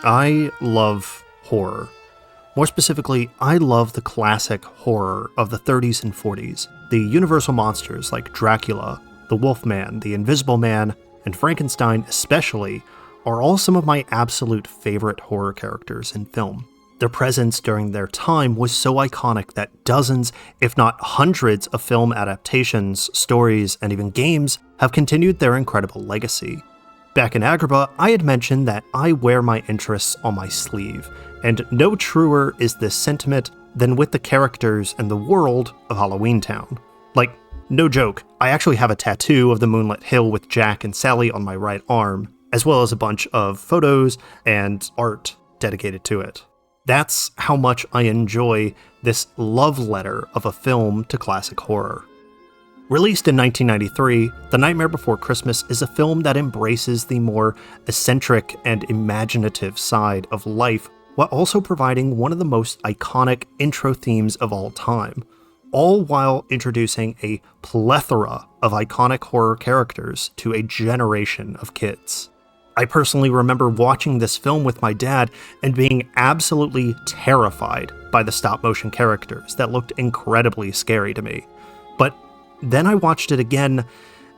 I love horror. More specifically, I love the classic horror of the 30s and 40s. The universal monsters like Dracula, the Wolfman, the Invisible Man, and Frankenstein especially are all some of my absolute favorite horror characters in film. Their presence during their time was so iconic that dozens, if not hundreds, of film adaptations, stories, and even games have continued their incredible legacy. Back in Agrabah, I had mentioned that I wear my interests on my sleeve, and no truer is this sentiment than with the characters and the world of Halloweentown. Like, no joke, I actually have a tattoo of the moonlit hill with Jack and Sally on my right arm, as well as a bunch of photos and art dedicated to it. That's how much I enjoy this love letter of a film to classic horror. Released in 1993, The Nightmare Before Christmas is a film that embraces the more eccentric and imaginative side of life while also providing one of the most iconic intro themes of all time, all while introducing a plethora of iconic horror characters to a generation of kids. I personally remember watching this film with my dad and being absolutely terrified by the stop-motion characters that looked incredibly scary to me. But then I watched it again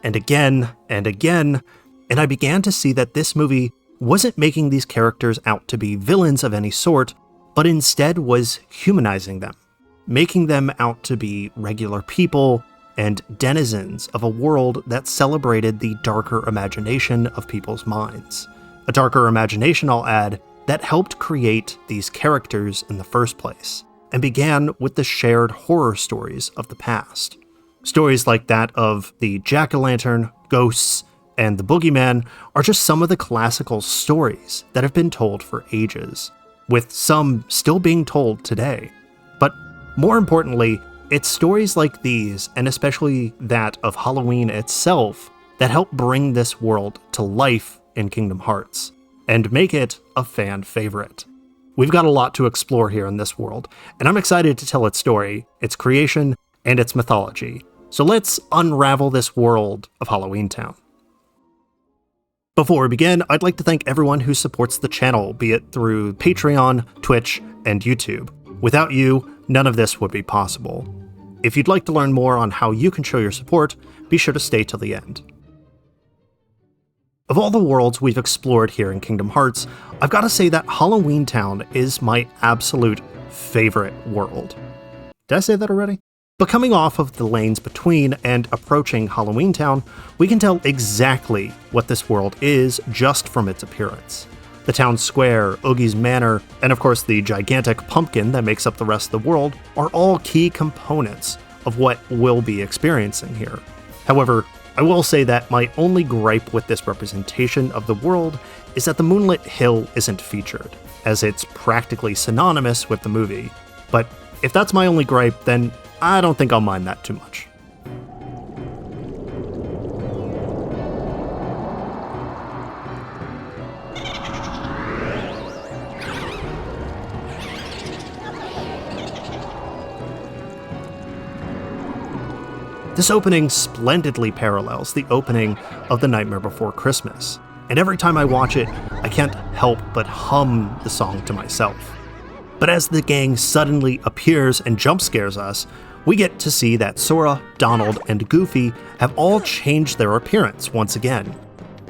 and again and again, and I began to see that this movie wasn't making these characters out to be villains of any sort, but instead was humanizing them, making them out to be regular people and denizens of a world that celebrated the darker imagination of people's minds. A darker imagination, I'll add, that helped create these characters in the first place, and began with the shared horror stories of the past. Stories like that of the jack-o'-lantern, ghosts, and the boogeyman are just some of the classical stories that have been told for ages, with some still being told today. But more importantly, it's stories like these, and especially that of Halloween itself, that help bring this world to life in Kingdom Hearts, and make it a fan favorite. We've got a lot to explore here in this world, and I'm excited to tell its story, its creation, and its mythology. So let's unravel this world of Halloweentown. Before we begin, I'd like to thank everyone who supports the channel, be it through Patreon, Twitch, and YouTube. Without you, none of this would be possible. If you'd like to learn more on how you can show your support, be sure to stay till the end. Of all the worlds we've explored here in Kingdom Hearts, I've got to say that Halloweentown is my absolute favorite world. Did I say that already? But coming off of the lanes between and approaching Halloweentown, we can tell exactly what this world is just from its appearance. The town square, Oogie's Manor, and of course the gigantic pumpkin that makes up the rest of the world are all key components of what we'll be experiencing here. However, I will say that my only gripe with this representation of the world is that the Moonlit Hill isn't featured, as it's practically synonymous with the movie. But if that's my only gripe, then I don't think I'll mind that too much. This opening splendidly parallels the opening of The Nightmare Before Christmas, and every time I watch it, I can't help but hum the song to myself. But as the gang suddenly appears and jump scares us, we get to see that Sora, Donald, and Goofy have all changed their appearance once again,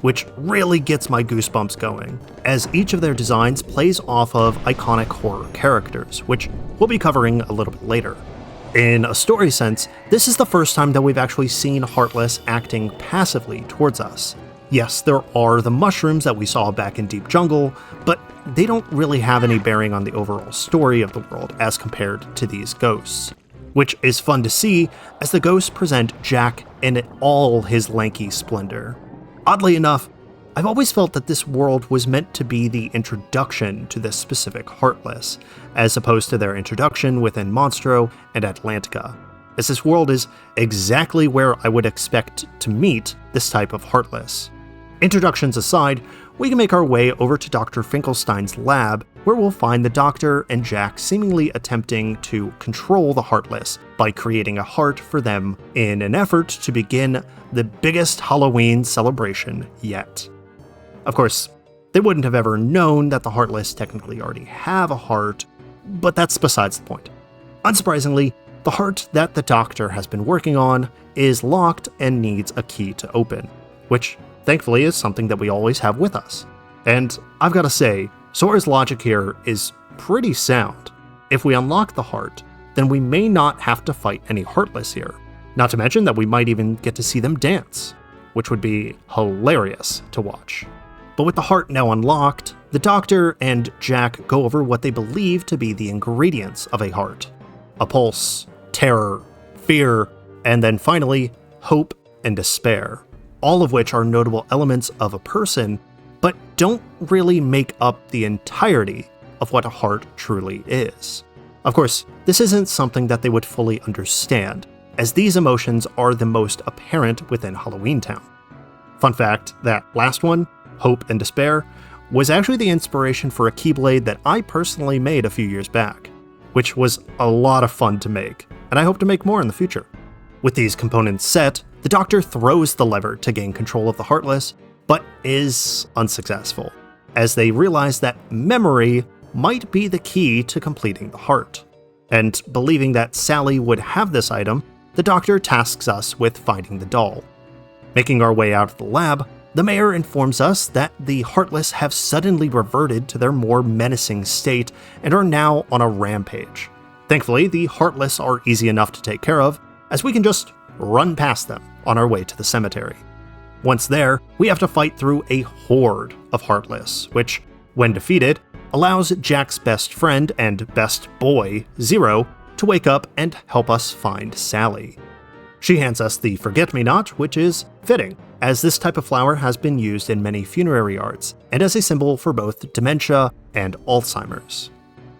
which really gets my goosebumps going, as each of their designs plays off of iconic horror characters, which we'll be covering a little bit later. In a story sense, this is the first time that we've actually seen Heartless acting passively towards us. Yes, there are the mushrooms that we saw back in Deep Jungle, but they don't really have any bearing on the overall story of the world as compared to these ghosts. Which is fun to see, as the ghosts present Jack in all his lanky splendor. Oddly enough, I've always felt that this world was meant to be the introduction to this specific Heartless, as opposed to their introduction within Monstro and Atlantica, as this world is exactly where I would expect to meet this type of Heartless. Introductions aside, we can make our way over to Dr. Finkelstein's lab, where we'll find the Doctor and Jack seemingly attempting to control the Heartless by creating a heart for them in an effort to begin the biggest Halloween celebration yet. Of course, They wouldn't have ever known that the Heartless technically already have a heart, but that's besides the point. Unsurprisingly, the heart that the Doctor has been working on is locked and needs a key to open, which thankfully is something that we always have with us. And I've gotta say, Sora's logic here is pretty sound. If we unlock the heart, then we may not have to fight any Heartless here. Not to mention that we might even get to see them dance, which would be hilarious to watch. But with the heart now unlocked, the Doctor and Jack go over what they believe to be the ingredients of a heart. A pulse, terror, fear, and then finally, hope and despair, all of which are notable elements of a person, but don't really make up the entirety of what a heart truly is. Of course, this isn't something that they would fully understand, as these emotions are the most apparent within Halloweentown. Fun fact, that last one, hope and despair, was actually the inspiration for a Keyblade that I personally made a few years back, which was a lot of fun to make, and I hope to make more in the future. With these components set, the Doctor throws the lever to gain control of the Heartless, but is unsuccessful, as they realize that memory might be the key to completing the heart. And believing that Sally would have this item, the Doctor tasks us with finding the doll. Making our way out of the lab, the Mayor informs us that the Heartless have suddenly reverted to their more menacing state and are now on a rampage. Thankfully, the Heartless are easy enough to take care of, as we can just run past them on our way to the cemetery. Once there, we have to fight through a horde of Heartless, which, when defeated, allows Jack's best friend and best boy, Zero, to wake up and help us find Sally. She hands us the Forget-Me-Not, which is fitting, as this type of flower has been used in many funerary arts, and as a symbol for both dementia and Alzheimer's.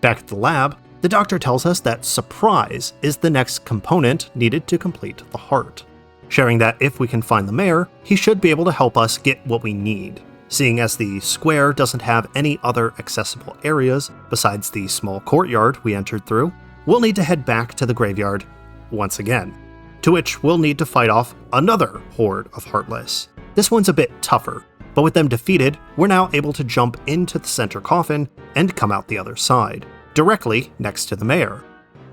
Back at the lab, the Doctor tells us that surprise is the next component needed to complete the heart, sharing that if we can find the Mayor, he should be able to help us get what we need. Seeing as the square doesn't have any other accessible areas besides the small courtyard we entered through, we'll need to head back to the graveyard once again, to which we'll need to fight off another horde of Heartless. This one's a bit tougher, but with them defeated, we're now able to jump into the center coffin and come out the other side, directly next to the Mayor.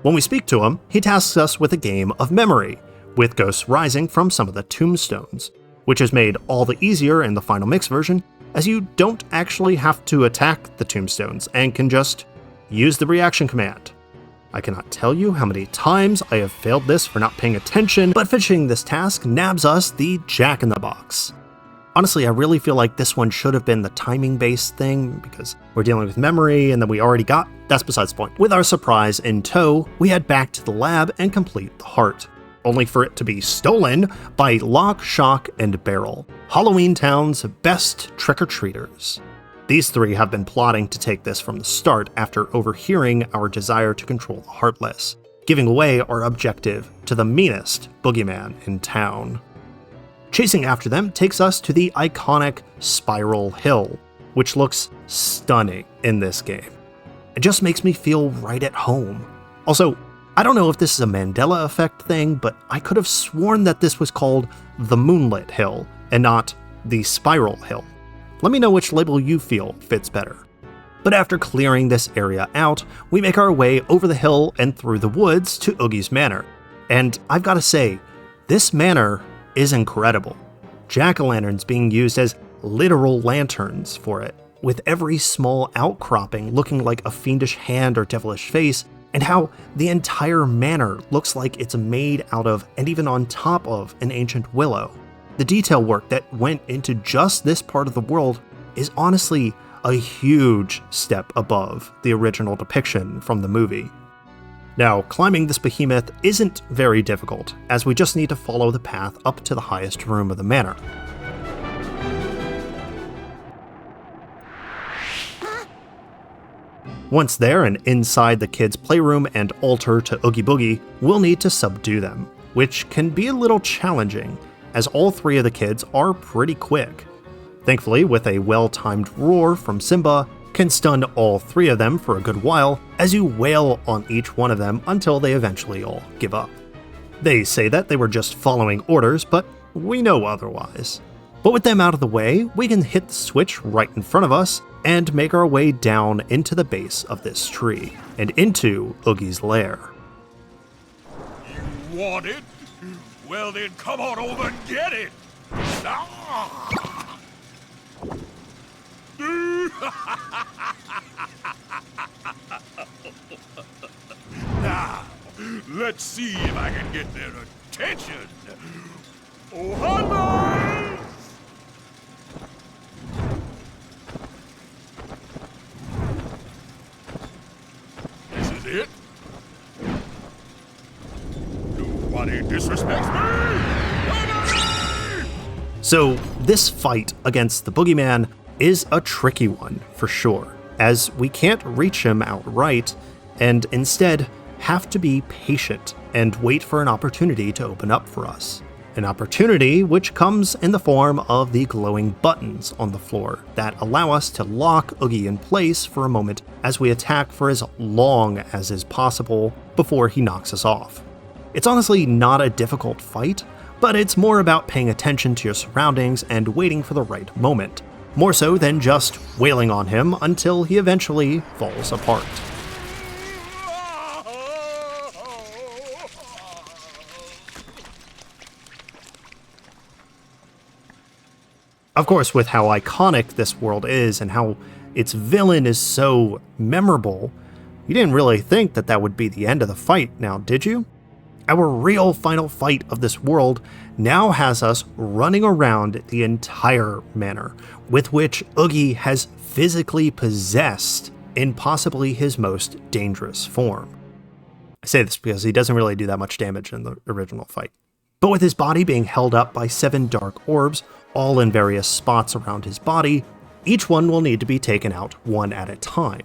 When we speak to him, he tasks us with a game of memory, with ghosts rising from some of the tombstones, which is made all the easier in the final mix version, as you don't actually have to attack the tombstones and can just use the reaction command. I cannot tell you how many times I have failed this for not paying attention, but finishing this task nabs us the Jack-in-the-Box. Honestly, I really feel like this one should have been the timing-based thing, because we're dealing with memory and then we already got, that's besides the point. With our surprise in tow, we head back to the lab and complete the heart, only for it to be stolen by Lock, Shock, and Barrel, Halloweentown's best trick-or-treaters. These three have been plotting to take this from the start after overhearing our desire to control the Heartless, giving away our objective to the meanest boogeyman in town. Chasing after them takes us to the iconic Spiral Hill, which looks stunning in this game. It just makes me feel right at home. Also, I don't know if this is a Mandela effect thing, but I could have sworn that this was called the Moonlit Hill and not the Spiral Hill. Let me know which label you feel fits better. But after clearing this area out, we make our way over the hill and through the woods to Oogie's Manor. And I've gotta say, this manor is incredible. Jack-o'-lanterns being used as literal lanterns for it, with every small outcropping looking like a fiendish hand or devilish face, and how the entire manor looks like it's made out of and even on top of an ancient willow. The detail work that went into just this part of the world is honestly a huge step above the original depiction from the movie. Now, climbing this behemoth isn't very difficult, as we just need to follow the path up to the highest room of the manor. Once there and inside the kids' playroom and altar to Oogie Boogie, we'll need to subdue them, which can be a little challenging, as all three of the kids are pretty quick. Thankfully, with a well-timed roar from Simba, can stun all three of them for a good while as you wail on each one of them until they eventually all give up. They say that they were just following orders, but we know otherwise. But with them out of the way, we can hit the switch right in front of us and make our way down into the base of this tree and into Oogie's lair. You want it? Well then come on over and get it! Ah! Now, let's see if I can get their attention. Oh, hi, boys! This is it? Nobody disrespects me! So this fight against the Boogeyman is a tricky one for sure, as we can't reach him outright and instead have to be patient and wait for an opportunity to open up for us. An opportunity which comes in the form of the glowing buttons on the floor that allow us to lock Oogie in place for a moment as we attack for as long as is possible before he knocks us off. It's honestly not a difficult fight, but it's more about paying attention to your surroundings and waiting for the right moment, more so than just wailing on him until he eventually falls apart. Of course, with how iconic this world is and how its villain is so memorable, you didn't really think that that would be the end of the fight now, did you? Our real final fight of this world now has us running around the entire manor, with which Oogie has physically possessed in possibly his most dangerous form. I say this because he doesn't really do that much damage in the original fight. But with his body being held up by 7 dark orbs, all in various spots around his body, each one will need to be taken out one at a time.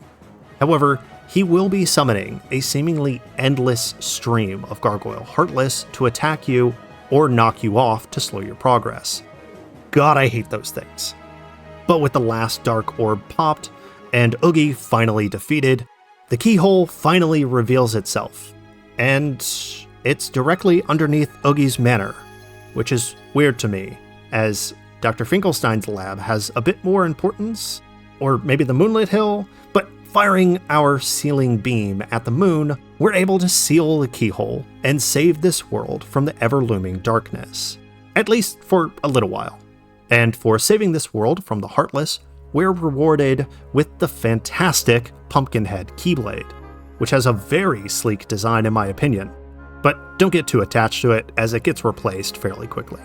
However, he will be summoning a seemingly endless stream of Gargoyle Heartless to attack you or knock you off to slow your progress. God, I hate those things. But with the last dark orb popped and Oogie finally defeated, the keyhole finally reveals itself, and it's directly underneath Oogie's manor, which is weird to me, as Dr. Finkelstein's lab has a bit more importance, or maybe the Moonlit Hill, but firing our sealing beam at the moon, we're able to seal the keyhole and save this world from the ever-looming darkness, at least for a little while. And for saving this world from the Heartless, we're rewarded with the fantastic Pumpkinhead Keyblade, which has a very sleek design in my opinion, but don't get too attached to it as it gets replaced fairly quickly.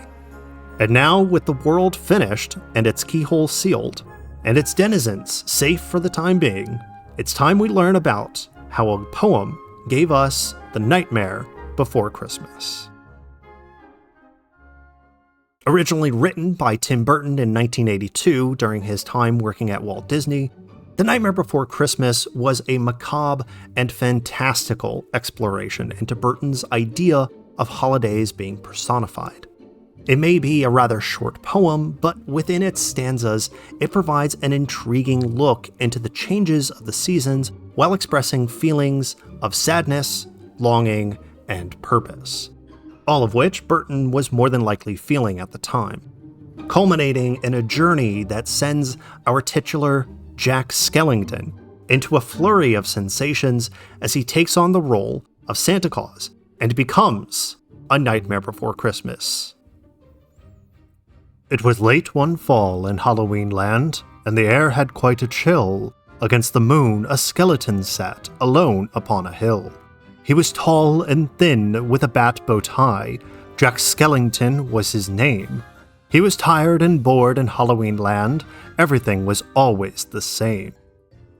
And now, with the world finished and its keyhole sealed, and its denizens safe for the time being, it's time we learn about how a poem gave us the Nightmare Before Christmas. Originally written by Tim Burton in 1982 during his time working at Walt Disney, The Nightmare Before Christmas was a macabre and fantastical exploration into Burton's idea of holidays being personified. It may be a rather short poem, but within its stanzas, it provides an intriguing look into the changes of the seasons while expressing feelings of sadness, longing, and purpose, all of which Burton was more than likely feeling at the time, culminating in a journey that sends our titular Jack Skellington into a flurry of sensations as he takes on the role of Santa Claus and becomes a Nightmare Before Christmas. It was late one fall in Halloween land, and the air had quite a chill. Against the moon a skeleton sat, alone upon a hill. He was tall and thin, with a bat bow tie. Jack Skellington was his name. He was tired and bored in Halloween land. Everything was always the same.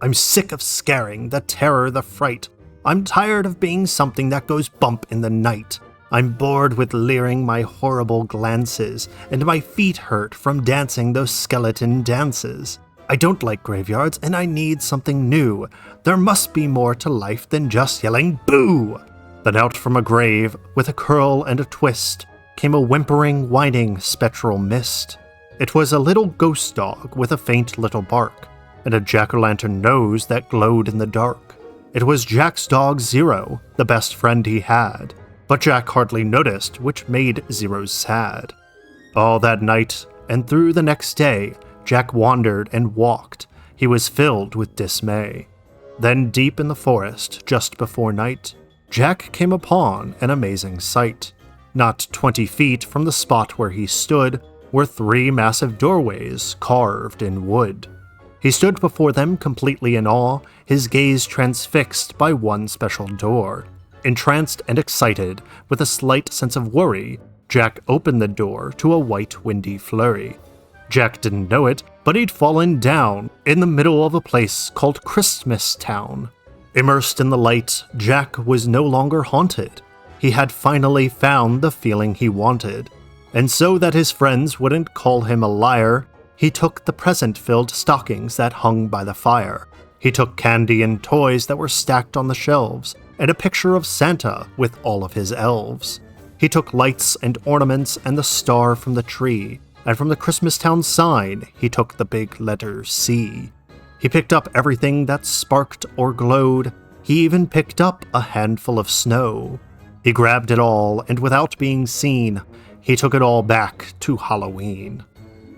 I'm sick of scaring, the terror, the fright. I'm tired of being something that goes bump in the night. I'm bored with leering my horrible glances, and my feet hurt from dancing those skeleton dances. I don't like graveyards, and I need something new. There must be more to life than just yelling boo! Then out from a grave, with a curl and a twist, came a whimpering, whining spectral mist. It was a little ghost dog with a faint little bark, and a jack-o'-lantern nose that glowed in the dark. It was Jack's dog Zero, the best friend he had. But Jack hardly noticed, which made Zero sad. All that night, And through the next day, Jack wandered and walked. He was filled with dismay. Then deep in the forest, just before night, Jack came upon an amazing sight. Not 20 feet from the spot where he stood were 3 massive doorways carved in wood. He stood before them completely in awe, his gaze transfixed by one special door. Entranced and excited, with a slight sense of worry, Jack opened the door to a white windy flurry. Jack didn't know it, but he'd fallen down in the middle of a place called Christmas Town. Immersed in the light, Jack was no longer haunted. He had finally found the feeling he wanted. And so that his friends wouldn't call him a liar, he took the present-filled stockings that hung by the fire. He took candy and toys that were stacked on the shelves, and a picture of Santa with all of his elves. He took lights and ornaments and the star from the tree, and from the Christmastown sign, he took the big letter C. He picked up everything that sparked or glowed. He even picked up a handful of snow. He grabbed it all, and without being seen, he took it all back to Halloween.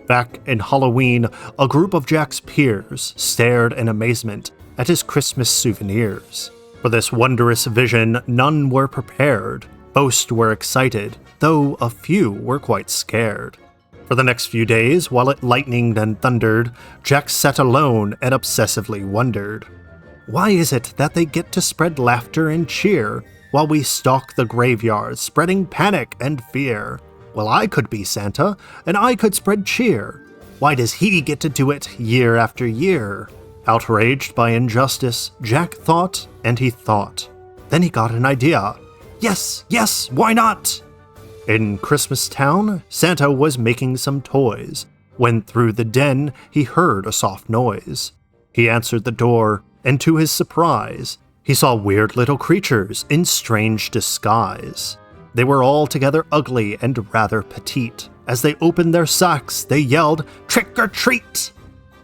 Back in Halloween, a group of Jack's peers stared in amazement at his Christmas souvenirs. For this wondrous vision, none were prepared. Most were excited, though a few were quite scared. For the next few days, while it lightninged and thundered, Jack sat alone and obsessively wondered. Why is it that they get to spread laughter and cheer, while we stalk the graveyard, spreading panic and fear? Well, I could be Santa, and I could spread cheer. Why does he get to do it year after year? Outraged by injustice, Jack thought and he thought. Then he got an idea. Yes, why not? In Christmastown, Santa was making some toys, when through the den he heard a soft noise. He answered the door, and to his surprise, he saw weird little creatures in strange disguise. They were altogether ugly and rather petite. As they opened their sacks, they yelled, "Trick or treat!"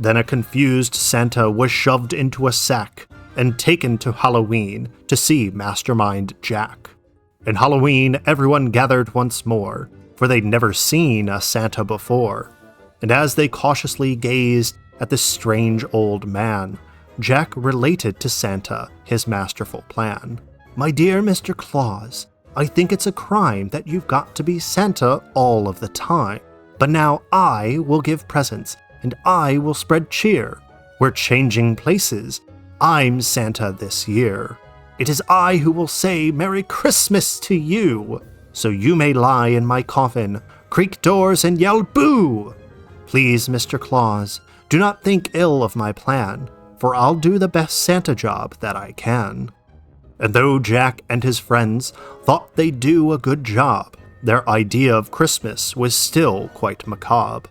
Then a confused Santa was shoved into a sack and taken to Halloween to see Mastermind Jack. In Halloween, everyone gathered once more, for they'd never seen a Santa before. And as they cautiously gazed at this strange old man, Jack related to Santa his masterful plan. "My dear Mr. Claus, I think it's a crime that you've got to be Santa all of the time. But now I will give presents, and I will spread cheer. We're changing places. I'm Santa this year. It is I who will say Merry Christmas to you, so you may lie in my coffin, creak doors, and yell boo! Please, Mr. Claus, do not think ill of my plan, for I'll do the best Santa job that I can." And though Jack and his friends thought they'd do a good job, their idea of Christmas was still quite macabre.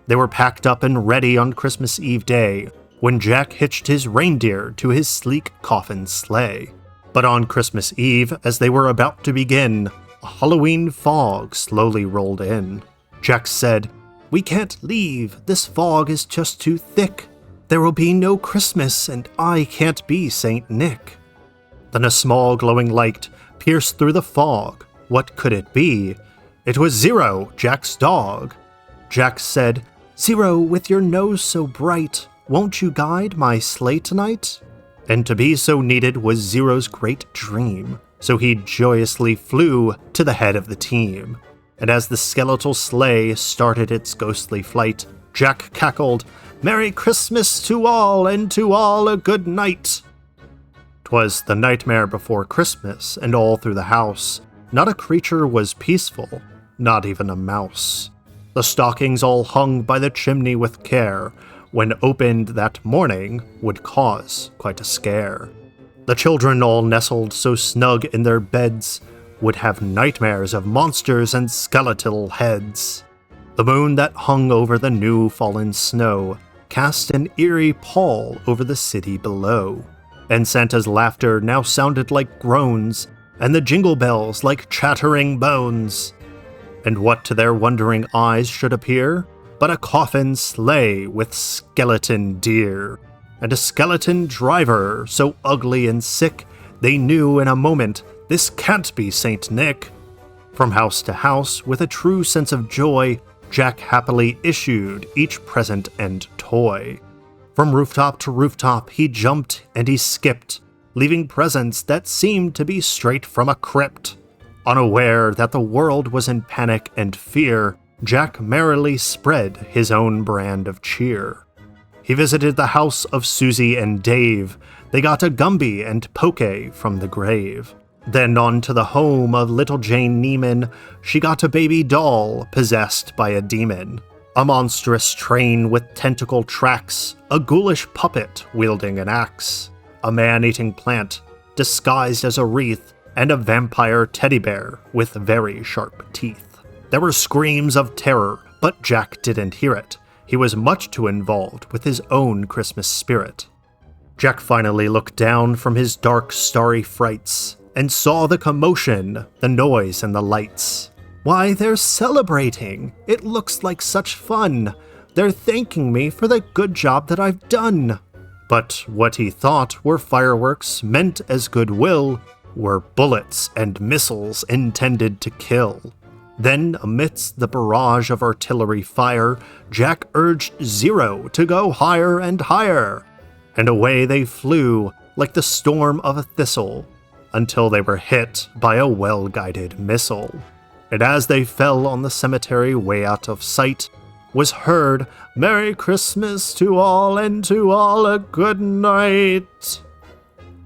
They were packed up and ready on Christmas Eve day, when Jack hitched his reindeer to his sleek coffin sleigh. But on Christmas Eve, as they were about to begin, a Halloween fog slowly rolled in. Jack said, "We can't leave, this fog is just too thick. There will be no Christmas, and I can't be Saint Nick." Then a small glowing light pierced through the fog. What could it be? It was Zero, Jack's dog. Jack said, "Zero, with your nose so bright, won't you guide my sleigh tonight?" And to be so needed was Zero's great dream, so he joyously flew to the head of the team. And as the skeletal sleigh started its ghostly flight, Jack cackled, "Merry Christmas to all, and to all a good night." 'Twas the nightmare before Christmas, and all through the house, not a creature was peaceful, not even a mouse. The stockings all hung by the chimney with care, when opened that morning, would cause quite a scare. The children all nestled so snug in their beds, would have nightmares of monsters and skeletal heads. The moon that hung over the new fallen snow cast an eerie pall over the city below. And Santa's laughter now sounded like groans, and the jingle bells like chattering bones. And what to their wondering eyes should appear but a coffin sleigh with skeleton deer, and a skeleton driver so ugly and sick they knew in a moment this can't be Saint Nick. From house to house, with a true sense of joy, Jack happily issued each present and toy. From rooftop to rooftop he jumped and he skipped, leaving presents that seemed to be straight from a crypt. Unaware that the world was in panic and fear, Jack merrily spread his own brand of cheer. He visited the house of Susie and Dave. They got a Gumby and Poke from the grave. Then on to the home of little Jane Neiman. She got a baby doll possessed by a demon, a monstrous train with tentacle tracks, a ghoulish puppet wielding an axe, a man-eating plant disguised as a wreath, and a vampire teddy bear with very sharp teeth. There were screams of terror, but Jack didn't hear it. He was much too involved with his own Christmas spirit. Jack finally looked down from his dark, starry frights and saw the commotion, the noise, and the lights. Why, they're celebrating! It looks like such fun! They're thanking me for the good job that I've done! But what he thought were fireworks meant as goodwill were bullets and missiles intended to kill. Then, amidst the barrage of artillery fire, Jack urged Zero to go higher and higher. And away they flew like the storm of a thistle, until they were hit by a well-guided missile. And as they fell on the cemetery way out of sight, was heard, "Merry Christmas to all, and to all a good night."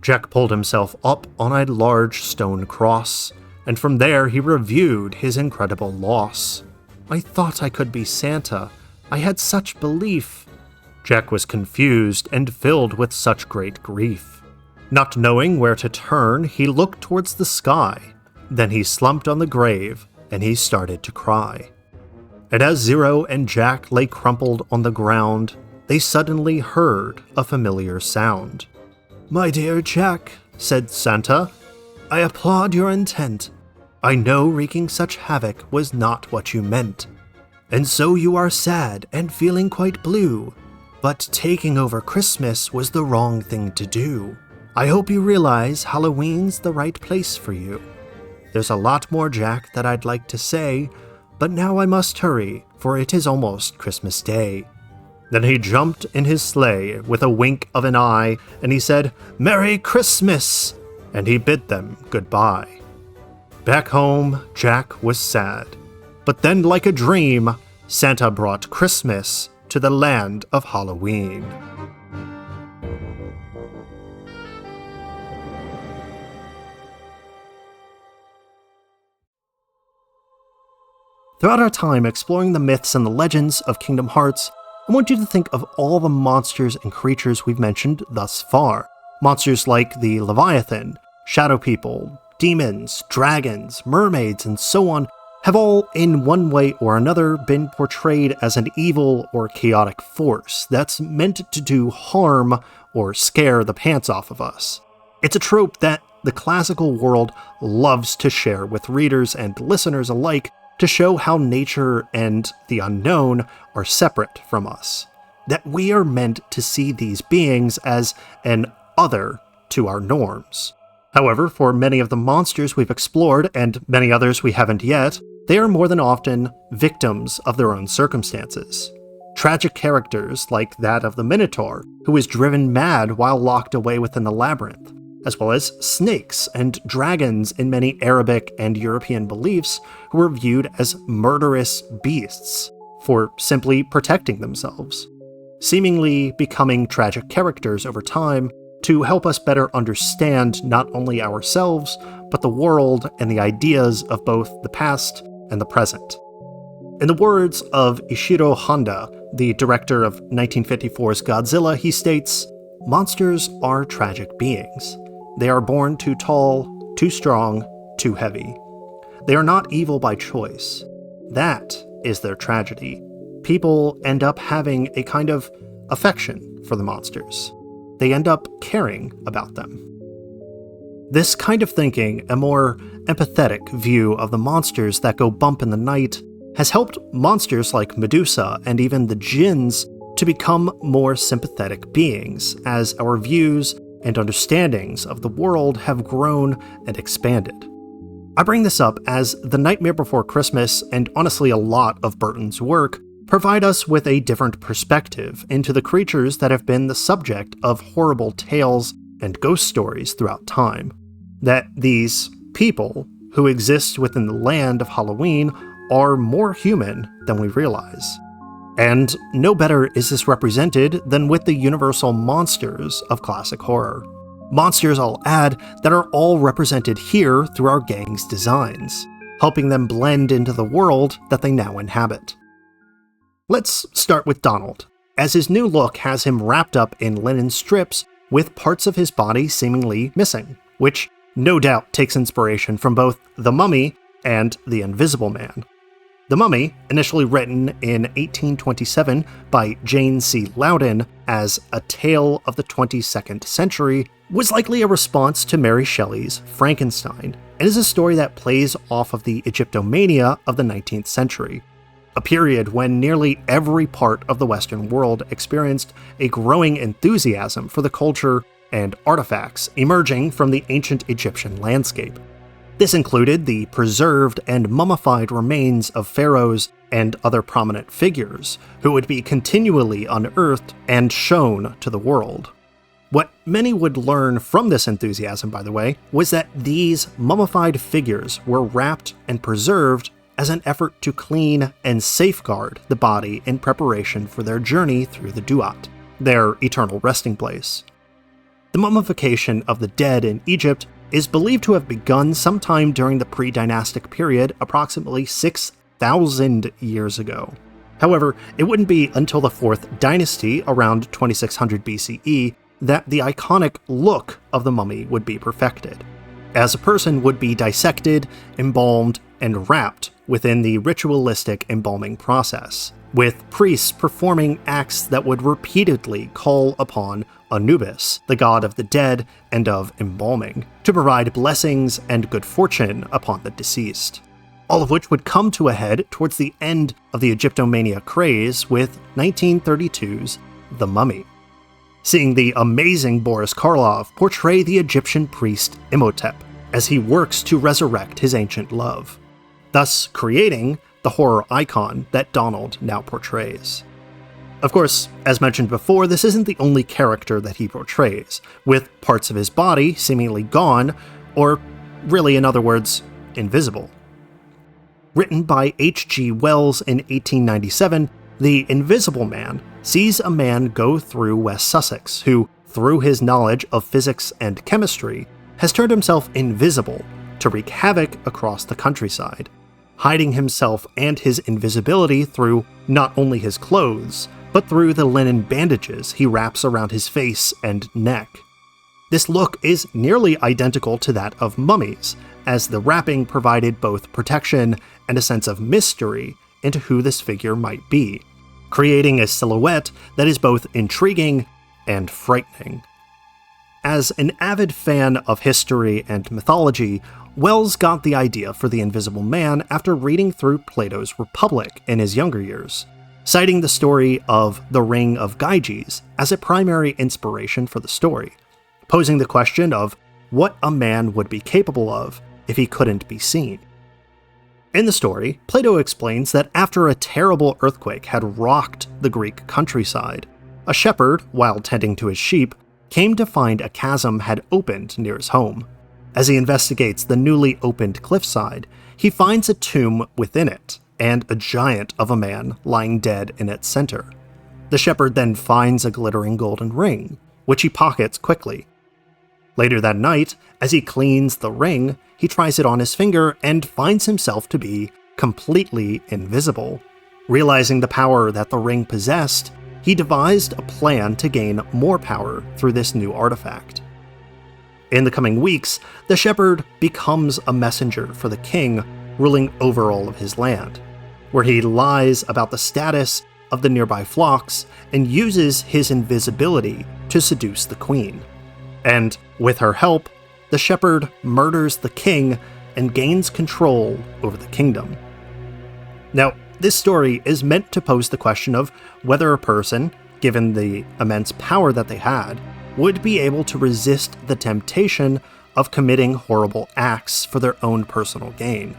Jack pulled himself up on a large stone cross, and from there he reviewed his incredible loss. "I thought I could be Santa. I had such belief." Jack was confused and filled with such great grief. Not knowing where to turn, he looked towards the sky. Then he slumped on the grave, and he started to cry. And as Zero and Jack lay crumpled on the ground, they suddenly heard a familiar sound. "My dear Jack," said Santa, "I applaud your intent. I know wreaking such havoc was not what you meant. And so you are sad and feeling quite blue. But taking over Christmas was the wrong thing to do. I hope you realize Halloween's the right place for you. There's a lot more, Jack, that I'd like to say, but now I must hurry, for it is almost Christmas Day." Then he jumped in his sleigh with a wink of an eye, and he said, "Merry Christmas!" and he bid them goodbye. Back home, Jack was sad. But then, like a dream, Santa brought Christmas to the land of Halloween. Throughout our time exploring the myths and the legends of Kingdom Hearts, I want you to think of all the monsters and creatures we've mentioned thus far. Monsters like the Leviathan, Shadow People, demons, dragons, mermaids, and so on have all, in one way or another, been portrayed as an evil or chaotic force that's meant to do harm or scare the pants off of us. It's a trope that the classical world loves to share with readers and listeners alike to show how nature and the unknown are separate from us. That we are meant to see these beings as an other to our norms. However, for many of the monsters we've explored, and many others we haven't yet, they are more than often victims of their own circumstances. Tragic characters like that of the Minotaur, who is driven mad while locked away within the labyrinth, as well as snakes and dragons in many Arabic and European beliefs who were viewed as murderous beasts for simply protecting themselves, seemingly becoming tragic characters over time to help us better understand not only ourselves, but the world and the ideas of both the past and the present. In the words of Ishiro Honda, the director of 1954's Godzilla, he states, "Monsters are tragic beings. They are born too tall, too strong, too heavy. They are not evil by choice. That is their tragedy. People end up having a kind of affection for the monsters. They end up caring about them." This kind of thinking, a more empathetic view of the monsters that go bump in the night, has helped monsters like Medusa and even the Jinns to become more sympathetic beings as our views and understandings of the world have grown and expanded. I bring this up as The Nightmare Before Christmas, and honestly a lot of Burton's work, provide us with a different perspective into the creatures that have been the subject of horrible tales and ghost stories throughout time. That these people who exist within the land of Halloween are more human than we realize. And no better is this represented than with the universal monsters of classic horror. Monsters, I'll add, that are all represented here through our gang's designs, helping them blend into the world that they now inhabit. Let's start with Donald, as his new look has him wrapped up in linen strips with parts of his body seemingly missing, which no doubt takes inspiration from both The Mummy and The Invisible Man. The Mummy, initially written in 1827 by Jane C. Loudon as a tale of the 22nd century, was likely a response to Mary Shelley's Frankenstein, and is a story that plays off of the Egyptomania of the 19th century, a period when nearly every part of the Western world experienced a growing enthusiasm for the culture and artifacts emerging from the ancient Egyptian landscape. This included the preserved and mummified remains of pharaohs and other prominent figures, who would be continually unearthed and shown to the world. What many would learn from this enthusiasm, by the way, was that these mummified figures were wrapped and preserved as an effort to clean and safeguard the body in preparation for their journey through the Duat, their eternal resting place. The mummification of the dead in Egypt is believed to have begun sometime during the pre-dynastic period, approximately 6,000 years ago. However, it wouldn't be until the 4th dynasty, around 2600 BCE, that the iconic look of the mummy would be perfected, as a person would be dissected, embalmed, and wrapped within the ritualistic embalming process, with priests performing acts that would repeatedly call upon Anubis, the god of the dead and of embalming, to provide blessings and good fortune upon the deceased. All of which would come to a head towards the end of the Egyptomania craze with 1932's The Mummy, seeing the amazing Boris Karloff portray the Egyptian priest Imhotep as he works to resurrect his ancient love, thus creating the horror icon that Donald now portrays. Of course, as mentioned before, this isn't the only character that he portrays, with parts of his body seemingly gone, or really, in other words, invisible. Written by H.G. Wells in 1897, The Invisible Man sees a man go through West Sussex who, through his knowledge of physics and chemistry, has turned himself invisible to wreak havoc across the countryside, hiding himself and his invisibility through not only his clothes, but through the linen bandages he wraps around his face and neck. This look is nearly identical to that of mummies, as the wrapping provided both protection and a sense of mystery into who this figure might be, creating a silhouette that is both intriguing and frightening. As an avid fan of history and mythology, Wells got the idea for the Invisible Man after reading through Plato's Republic in his younger years, citing the story of the Ring of Gyges as a primary inspiration for the story, posing the question of what a man would be capable of if he couldn't be seen. In the story, Plato explains that after a terrible earthquake had rocked the Greek countryside, a shepherd, while tending to his sheep, came to find a chasm had opened near his home. As he investigates the newly opened cliffside, he finds a tomb within it, and a giant of a man lying dead in its center. The shepherd then finds a glittering golden ring, which he pockets quickly. Later that night, as he cleans the ring, he tries it on his finger and finds himself to be completely invisible. Realizing the power that the ring possessed, he devised a plan to gain more power through this new artifact. In the coming weeks, the shepherd becomes a messenger for the king, ruling over all of his land, where he lies about the status of the nearby flocks and uses his invisibility to seduce the queen. And with her help, the shepherd murders the king and gains control over the kingdom. Now, this story is meant to pose the question of whether a person, given the immense power that they had, would be able to resist the temptation of committing horrible acts for their own personal gain.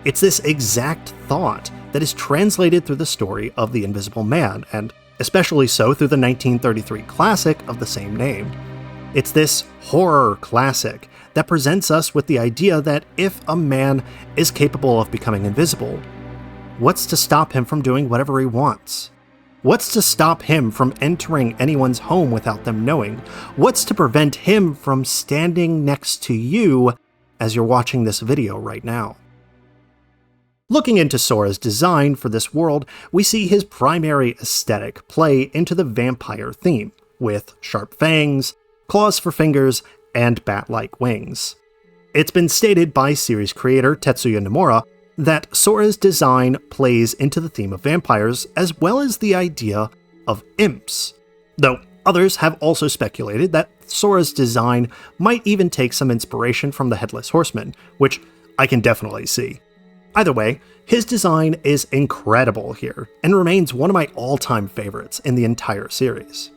It's this exact thought that is translated through the story of The Invisible Man, and especially so through the 1933 classic of the same name. It's this horror classic that presents us with the idea that if a man is capable of becoming invisible, what's to stop him from doing whatever he wants? What's to stop him from entering anyone's home without them knowing? What's to prevent him from standing next to you as you're watching this video right now? Looking into Sora's design for this world, we see his primary aesthetic play into the vampire theme, with sharp fangs, claws for fingers, and bat-like wings. It's been stated by series creator Tetsuya Nomura that Sora's design plays into the theme of vampires as well as the idea of imps, though others have also speculated that Sora's design might even take some inspiration from the Headless Horseman, which I can definitely see. Either way, his design is incredible here, and remains one of my all-time favorites in the entire series.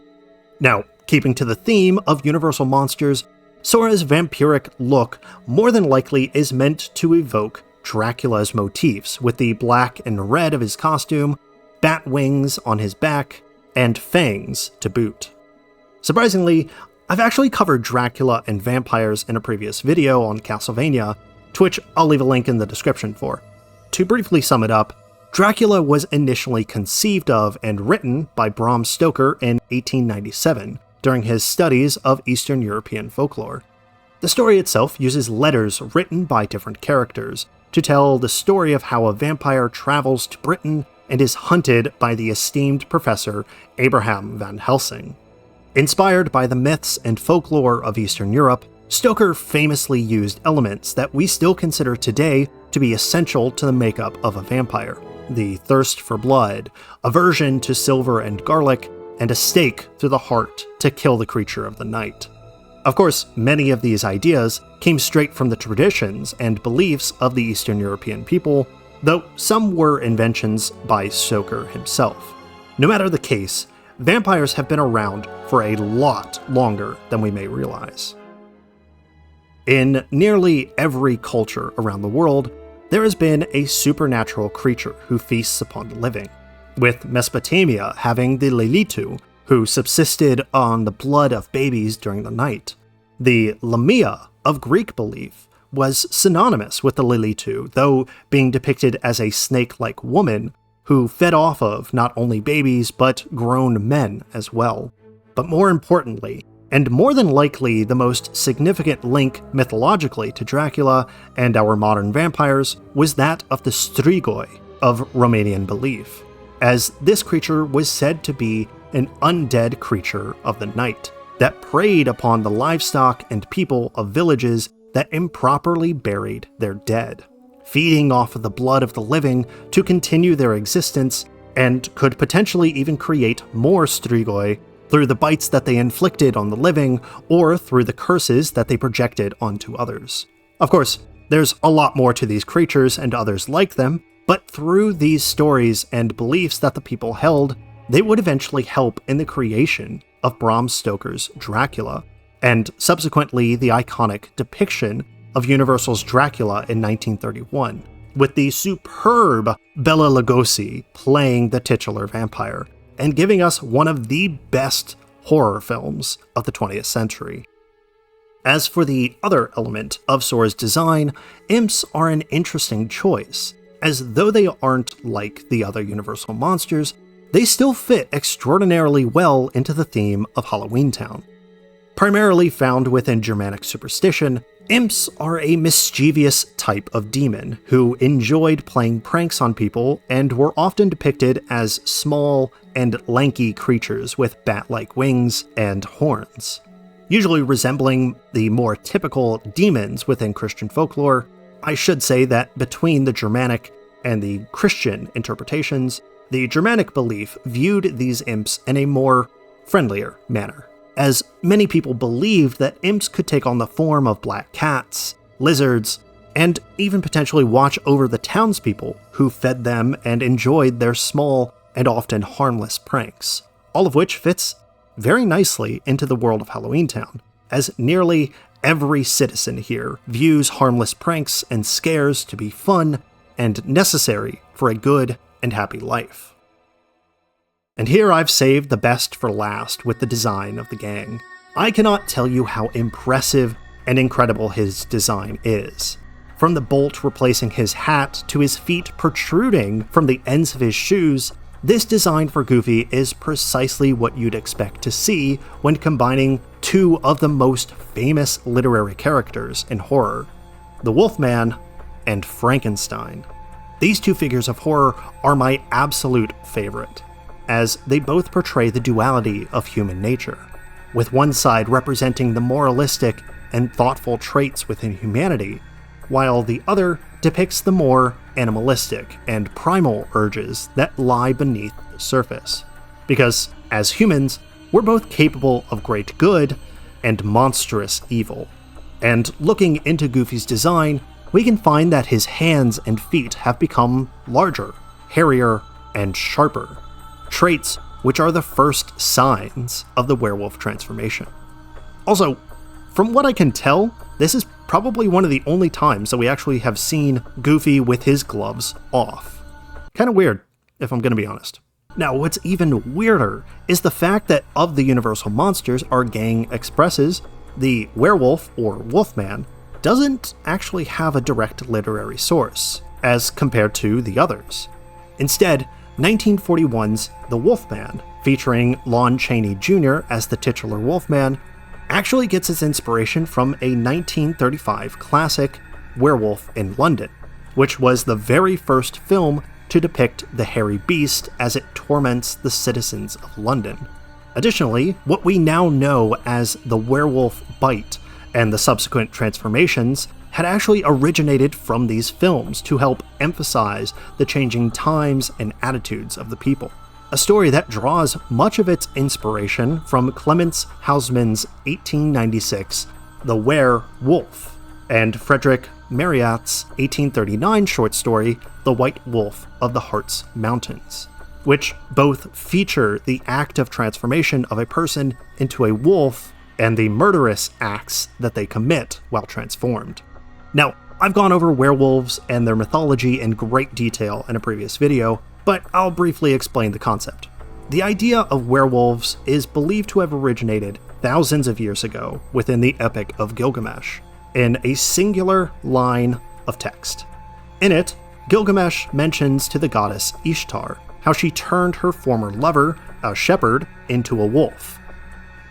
Now, keeping to the theme of Universal monsters, Sora's vampiric look more than likely is meant to evoke Dracula's motifs, with the black and red of his costume, bat wings on his back, and fangs to boot. Surprisingly, I've actually covered Dracula and vampires in a previous video on Castlevania, to which I'll leave a link in the description for. To briefly sum it up, Dracula was initially conceived of and written by Bram Stoker in 1897 during his studies of Eastern European folklore. The story itself uses letters written by different characters to tell the story of how a vampire travels to Britain and is hunted by the esteemed professor Abraham van Helsing. Inspired by the myths and folklore of Eastern Europe, Stoker famously used elements that we still consider today to be essential to the makeup of a vampire: the thirst for blood, aversion to silver and garlic, and a stake through the heart to kill the creature of the night. Of course, many of these ideas came straight from the traditions and beliefs of the Eastern European people, though some were inventions by Stoker himself. No matter the case, vampires have been around for a lot longer than we may realize. In nearly every culture around the world, there has been a supernatural creature who feasts upon the living, with Mesopotamia having the Lelitu, who subsisted on the blood of babies during the night. The Lamia of Greek belief was synonymous with the Lelitu, though being depicted as a snake-like woman who fed off of not only babies but grown men as well. But more importantly, and more than likely the most significant link mythologically to Dracula and our modern vampires, was that of the Strigoi of Romanian belief, as this creature was said to be an undead creature of the night that preyed upon the livestock and people of villages that improperly buried their dead, feeding off of the blood of the living to continue their existence, and could potentially even create more Strigoi through the bites that they inflicted on the living or through the curses that they projected onto others. Of course, there's a lot more to these creatures and others like them, but through these stories and beliefs that the people held, they would eventually help in the creation of Bram Stoker's Dracula, and subsequently the iconic depiction of Universal's Dracula in 1931, with the superb Bela Lugosi playing the titular vampire, and giving us one of the best horror films of the 20th century. As for the other element of Sora's design, imps are an interesting choice, as though they aren't like the other Universal monsters, they still fit extraordinarily well into the theme of Halloweentown. Primarily found within Germanic superstition, imps are a mischievous type of demon who enjoyed playing pranks on people and were often depicted as small and lanky creatures with bat-like wings and horns. Usually resembling the more typical demons within Christian folklore, I should say that between the Germanic and the Christian interpretations, the Germanic belief viewed these imps in a more friendlier manner, as many people believed that imps could take on the form of black cats, lizards, and even potentially watch over the townspeople who fed them and enjoyed their small and often harmless pranks, all of which fits very nicely into the world of Halloweentown, as nearly every citizen here views harmless pranks and scares to be fun and necessary for a good and happy life. And here I've saved the best for last with the design of the gang. I cannot tell you how impressive and incredible his design is. From the bolt replacing his hat to his feet protruding from the ends of his shoes, this design for Goofy is precisely what you'd expect to see when combining two of the most famous literary characters in horror, the Wolfman and Frankenstein. These two figures of horror are my absolute favorite, as they both portray the duality of human nature, with one side representing the moralistic and thoughtful traits within humanity, while the other depicts the more animalistic and primal urges that lie beneath the surface. Because, as humans, we're both capable of great good and monstrous evil. And looking into Goofy's design, we can find that his hands and feet have become larger, hairier, and sharper, traits which are the first signs of the werewolf transformation. Also, from what I can tell, this is probably one of the only times that we actually have seen Goofy with his gloves off. Kinda weird, if I'm gonna be honest. Now, what's even weirder is the fact that of the Universal monsters our gang expresses, the werewolf, or Wolfman, doesn't actually have a direct literary source, as compared to the others. Instead, 1941's The Wolfman, featuring Lon Chaney Jr. as the titular Wolfman, actually gets its inspiration from a 1935 classic, Werewolf in London, which was the very first film to depict the hairy beast as it torments the citizens of London. Additionally, what we now know as the werewolf bite and the subsequent transformations had actually originated from these films to help emphasize the changing times and attitudes of the people. A story that draws much of its inspiration from Clements Hausmann's 1896 The Were-Wolf and Frederick Marryat's 1839 short story The White Wolf of the Harz Mountains, which both feature the act of transformation of a person into a wolf and the murderous acts that they commit while transformed. Now, I've gone over werewolves and their mythology in great detail in a previous video, but I'll briefly explain the concept. The idea of werewolves is believed to have originated thousands of years ago within the Epic of Gilgamesh, in a singular line of text. In it, Gilgamesh mentions to the goddess Ishtar how she turned her former lover, a shepherd, into a wolf.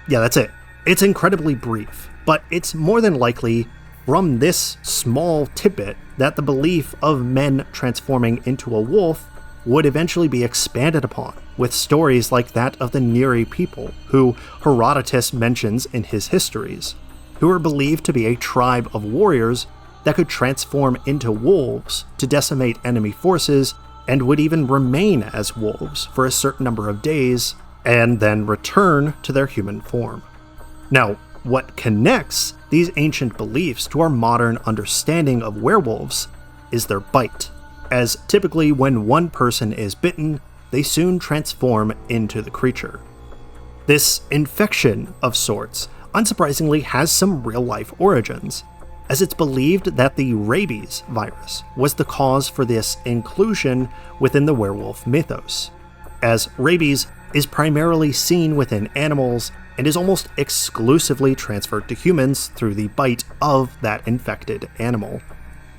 Yeah, that's it. It's incredibly brief, but it's more than likely from this small tidbit that the belief of men transforming into a wolf would eventually be expanded upon, with stories like that of the Neri people, who Herodotus mentions in his histories, who are believed to be a tribe of warriors that could transform into wolves to decimate enemy forces and would even remain as wolves for a certain number of days and then return to their human form. Now, what connects these ancient beliefs to our modern understanding of werewolves is their bite, as typically when one person is bitten, they soon transform into the creature. This infection of sorts, unsurprisingly, has some real-life origins, as it's believed that the rabies virus was the cause for this inclusion within the werewolf mythos, as rabies is primarily seen within animals and is almost exclusively transferred to humans through the bite of that infected animal.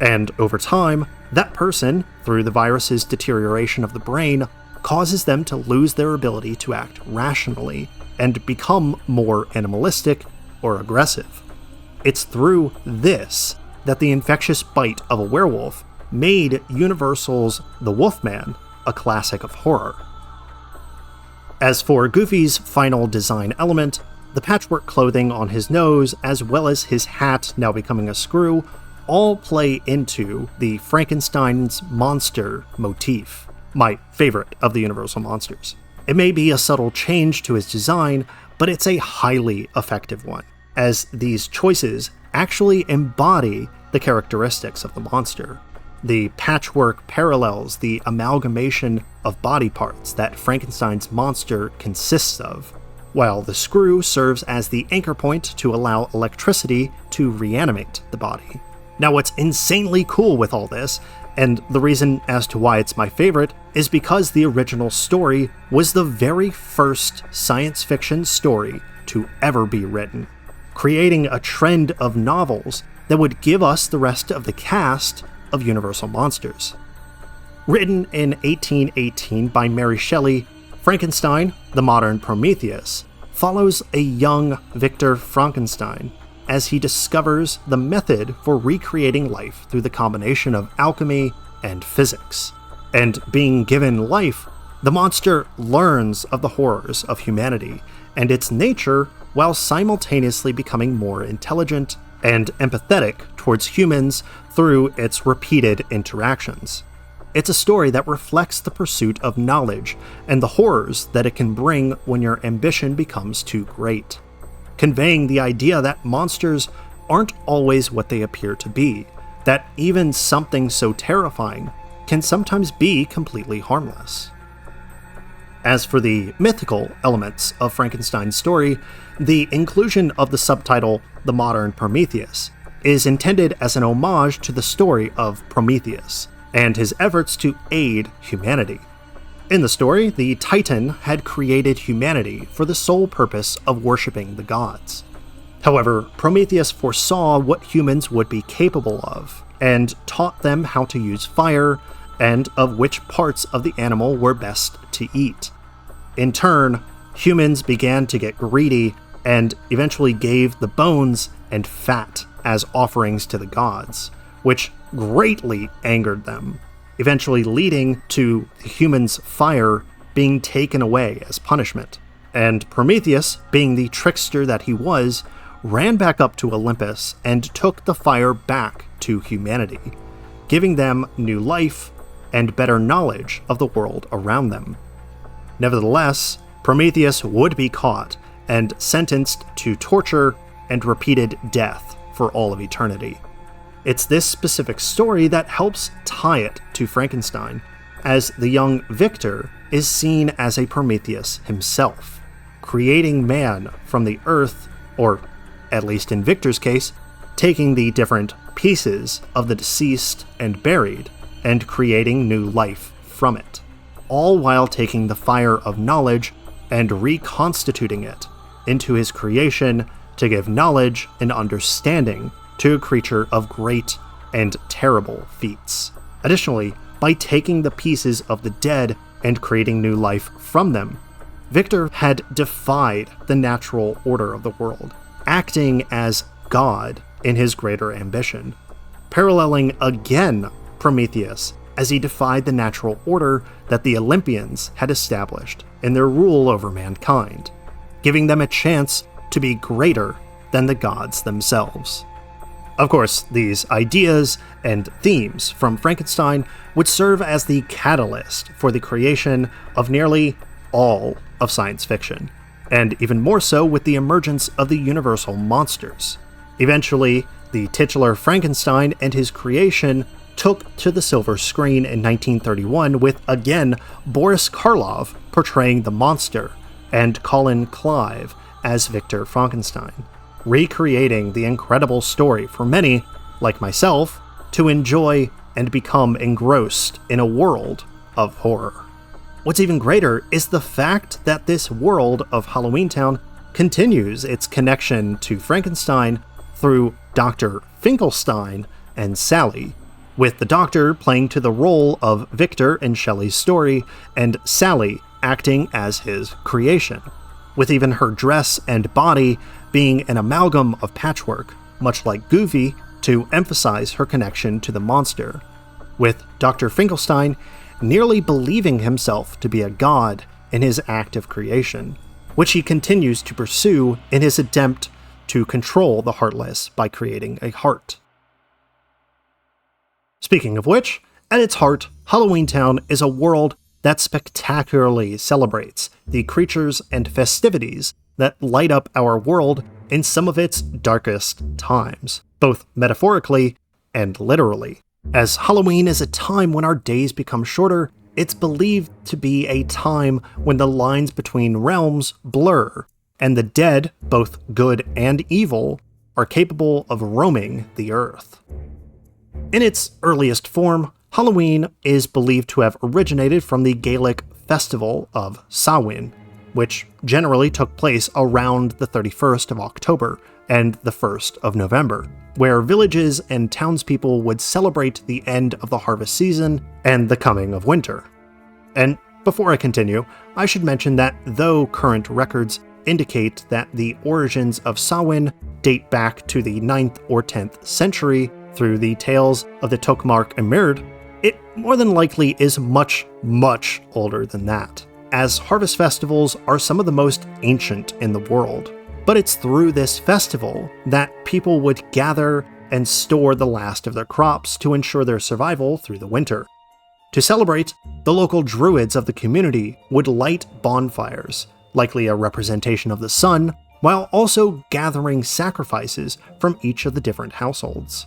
And over time, that person, through the virus's deterioration of the brain, causes them to lose their ability to act rationally and become more animalistic or aggressive. It's through this that the infectious bite of a werewolf made Universal's The Wolfman a classic of horror. As for Goofy's final design element, the patchwork clothing on his nose, as well as his hat now becoming a screw, all play into the Frankenstein's monster motif, my favorite of the Universal monsters. It may be a subtle change to his design, but it's a highly effective one, as these choices actually embody the characteristics of the monster. The patchwork parallels the amalgamation of body parts that Frankenstein's monster consists of, while the screw serves as the anchor point to allow electricity to reanimate the body. Now, what's insanely cool with all this, and the reason as to why it's my favorite, is because the original story was the very first science fiction story to ever be written, creating a trend of novels that would give us the rest of the cast of Universal Monsters. Written in 1818 by Mary Shelley, Frankenstein, the Modern Prometheus, follows a young Victor Frankenstein as he discovers the method for recreating life through the combination of alchemy and physics. And being given life, the monster learns of the horrors of humanity and its nature while simultaneously becoming more intelligent and empathetic towards humans through its repeated interactions. It's a story that reflects the pursuit of knowledge and the horrors that it can bring when your ambition becomes too great, conveying the idea that monsters aren't always what they appear to be, that even something so terrifying can sometimes be completely harmless. As for the mythical elements of Frankenstein's story, the inclusion of the subtitle The Modern Prometheus is intended as an homage to the story of Prometheus and his efforts to aid humanity. In the story, the Titan had created humanity for the sole purpose of worshipping the gods. However, Prometheus foresaw what humans would be capable of, and taught them how to use fire, and of which parts of the animal were best to eat. In turn, humans began to get greedy, and eventually gave the bones and fat as offerings to the gods, which greatly angered them, eventually leading to the humans' fire being taken away as punishment. And Prometheus, being the trickster that he was, ran back up to Olympus and took the fire back to humanity, giving them new life and better knowledge of the world around them. Nevertheless, Prometheus would be caught and sentenced to torture and repeated death for all of eternity. It's this specific story that helps tie it to Frankenstein, as the young Victor is seen as a Prometheus himself, creating man from the earth, or at least in Victor's case, taking the different pieces of the deceased and buried, and creating new life from it, all while taking the fire of knowledge and reconstituting it into his creation to give knowledge and understanding to a creature of great and terrible feats. Additionally, by taking the pieces of the dead and creating new life from them, Victor had defied the natural order of the world, acting as God in his greater ambition, paralleling again Prometheus as he defied the natural order that the Olympians had established in their rule over mankind, giving them a chance to be greater than the gods themselves. Of course, these ideas and themes from Frankenstein would serve as the catalyst for the creation of nearly all of science fiction, and even more so with the emergence of the Universal Monsters. Eventually, the titular Frankenstein and his creation took to the silver screen in 1931 with, again, Boris Karloff portraying the monster and Colin Clive as Victor Frankenstein, recreating the incredible story for many, like myself, to enjoy and become engrossed in a world of horror. What's even greater is the fact that this world of Halloweentown continues its connection to Frankenstein through Dr. Finkelstein and Sally, with the Doctor playing to the role of Victor in Shelley's story, and Sally acting as his creation, with even her dress and body being an amalgam of patchwork, much like Goofy, to emphasize her connection to the monster, with Dr. Finkelstein nearly believing himself to be a god in his act of creation, which he continues to pursue in his attempt to control the Heartless by creating a heart. Speaking of which, at its heart, Halloweentown is a world that spectacularly celebrates the creatures and festivities that light up our world in some of its darkest times, both metaphorically and literally. As Halloween is a time when our days become shorter, it's believed to be a time when the lines between realms blur, and the dead, both good and evil, are capable of roaming the earth. In its earliest form, Halloween is believed to have originated from the Gaelic festival of Samhain, which generally took place around the 31st of October and the 1st of November, where villages and townspeople would celebrate the end of the harvest season and the coming of winter. And before I continue, I should mention that though current records indicate that the origins of Samhain date back to the 9th or 10th century through the tales of the Tokmark Emyrd, it more than likely is much, much older than that, as harvest festivals are some of the most ancient in the world. But it's through this festival that people would gather and store the last of their crops to ensure their survival through the winter. To celebrate, the local druids of the community would light bonfires, likely a representation of the sun, while also gathering sacrifices from each of the different households.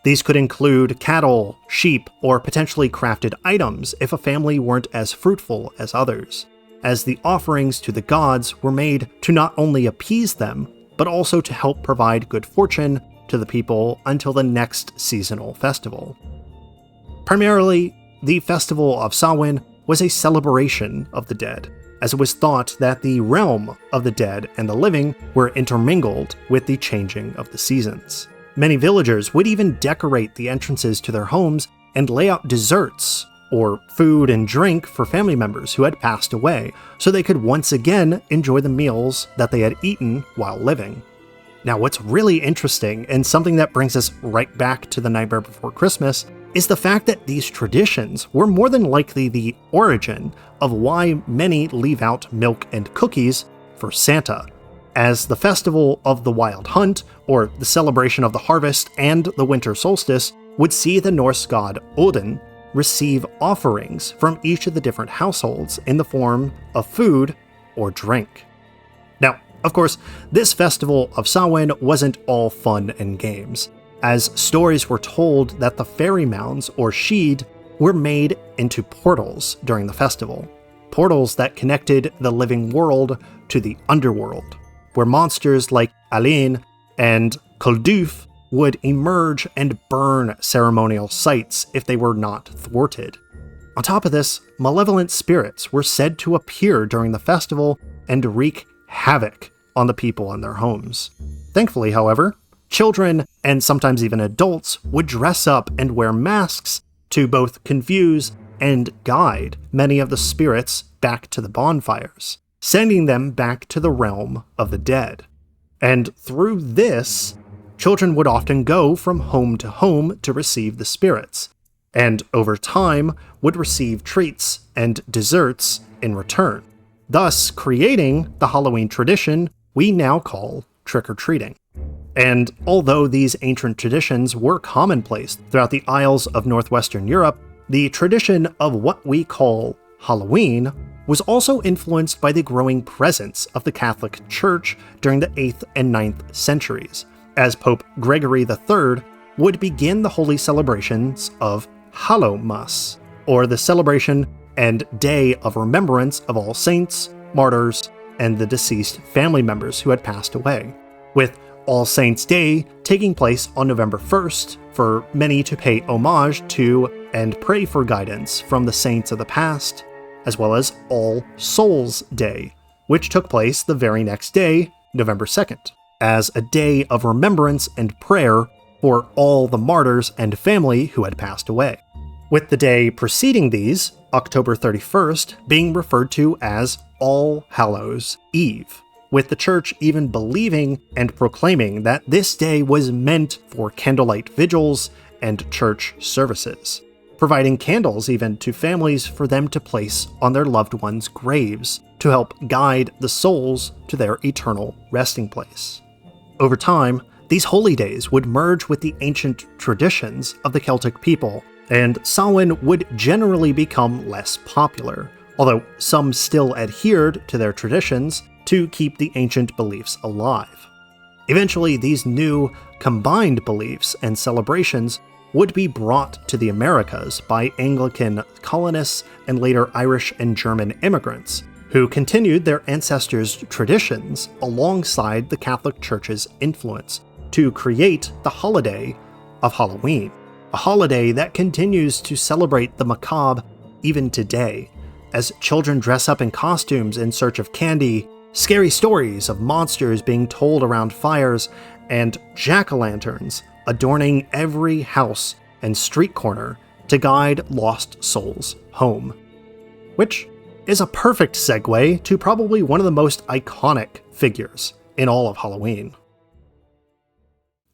These could include cattle, sheep, or potentially crafted items if a family weren't as fruitful as others, as the offerings to the gods were made to not only appease them, but also to help provide good fortune to the people until the next seasonal festival. Primarily, the Festival of Samhain was a celebration of the dead, as it was thought that the realm of the dead and the living were intermingled with the changing of the seasons. Many villagers would even decorate the entrances to their homes and lay out desserts, or food and drink for family members who had passed away, so they could once again enjoy the meals that they had eaten while living. Now, what's really interesting, and something that brings us right back to The Nightmare Before Christmas, is the fact that these traditions were more than likely the origin of why many leave out milk and cookies for Santa, as the festival of the Wild Hunt, or the celebration of the harvest and the winter solstice, would see the Norse god Odin receive offerings from each of the different households in the form of food or drink. Now, of course, this festival of Samhain wasn't all fun and games, as stories were told that the fairy mounds, or Sheed, were made into portals during the festival. Portals that connected the living world to the underworld, where monsters like Alain and Kulduf would emerge and burn ceremonial sites if they were not thwarted. On top of this, malevolent spirits were said to appear during the festival and wreak havoc on the people in their homes. Thankfully, however, children, and sometimes even adults, would dress up and wear masks to both confuse and guide many of the spirits back to the bonfires, sending them back to the realm of the dead. And through this, children would often go from home to home to receive the spirits, and over time would receive treats and desserts in return, thus creating the Halloween tradition we now call trick-or-treating. And although these ancient traditions were commonplace throughout the Isles of northwestern Europe, the tradition of what we call Halloween was also influenced by the growing presence of the Catholic Church during the 8th and 9th centuries, as Pope Gregory III would begin the holy celebrations of Hallowmas, or the celebration and day of remembrance of all saints, martyrs, and the deceased family members who had passed away, with All Saints' Day taking place on November 1st for many to pay homage to and pray for guidance from the saints of the past, as well as All Souls' Day, which took place the very next day, November 2nd, as a day of remembrance and prayer for all the martyrs and family who had passed away, with the day preceding these, October 31st, being referred to as All Hallows' Eve, with the church even believing and proclaiming that this day was meant for candlelight vigils and church services, providing candles even to families for them to place on their loved ones' graves to help guide the souls to their eternal resting place. Over time, these holy days would merge with the ancient traditions of the Celtic people, and Samhain would generally become less popular, although some still adhered to their traditions to keep the ancient beliefs alive. Eventually, these new, combined beliefs and celebrations would be brought to the Americas by Anglican colonists and later Irish and German immigrants, who continued their ancestors' traditions alongside the Catholic Church's influence to create the holiday of Halloween, a holiday that continues to celebrate the macabre even today, as children dress up in costumes in search of candy, scary stories of monsters being told around fires, and jack-o'-lanterns adorning every house and street corner to guide lost souls home. Which is a perfect segue to probably one of the most iconic figures in all of Halloween.